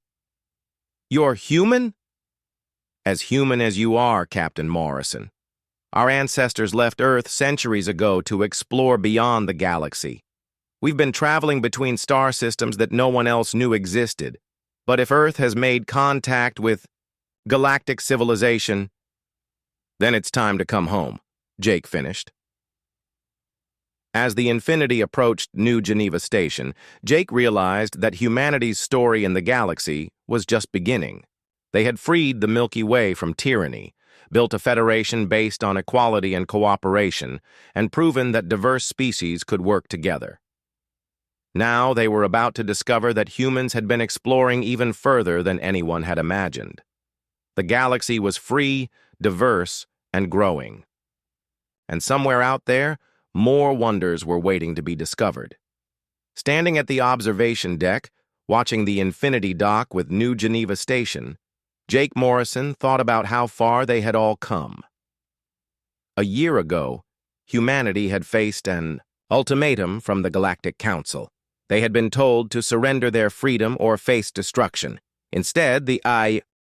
human? As human as you are, Captain Morrison. Our ancestors left Earth centuries ago to explore beyond the galaxy. We've been traveling between star systems that no one else knew existed. But if Earth has made contact with galactic civilization, then it's time to come home, Jake finished. As the Infinity approached New Geneva Station, Jake realized that humanity's story in the galaxy was just beginning. They had freed the Milky Way from tyranny, built a federation based on equality and cooperation, and proven that diverse species could work together. Now they were about to discover that humans had been exploring even further than anyone had imagined. The galaxy was free, diverse, and growing. And somewhere out there, more wonders were waiting to be discovered. Standing at the observation deck, watching the Infinity dock with New Geneva Station, Jake Morrison thought about how far they had all come. A year ago, humanity had faced an ultimatum from the Galactic Council. They had been told to surrender their freedom or face destruction. Instead, the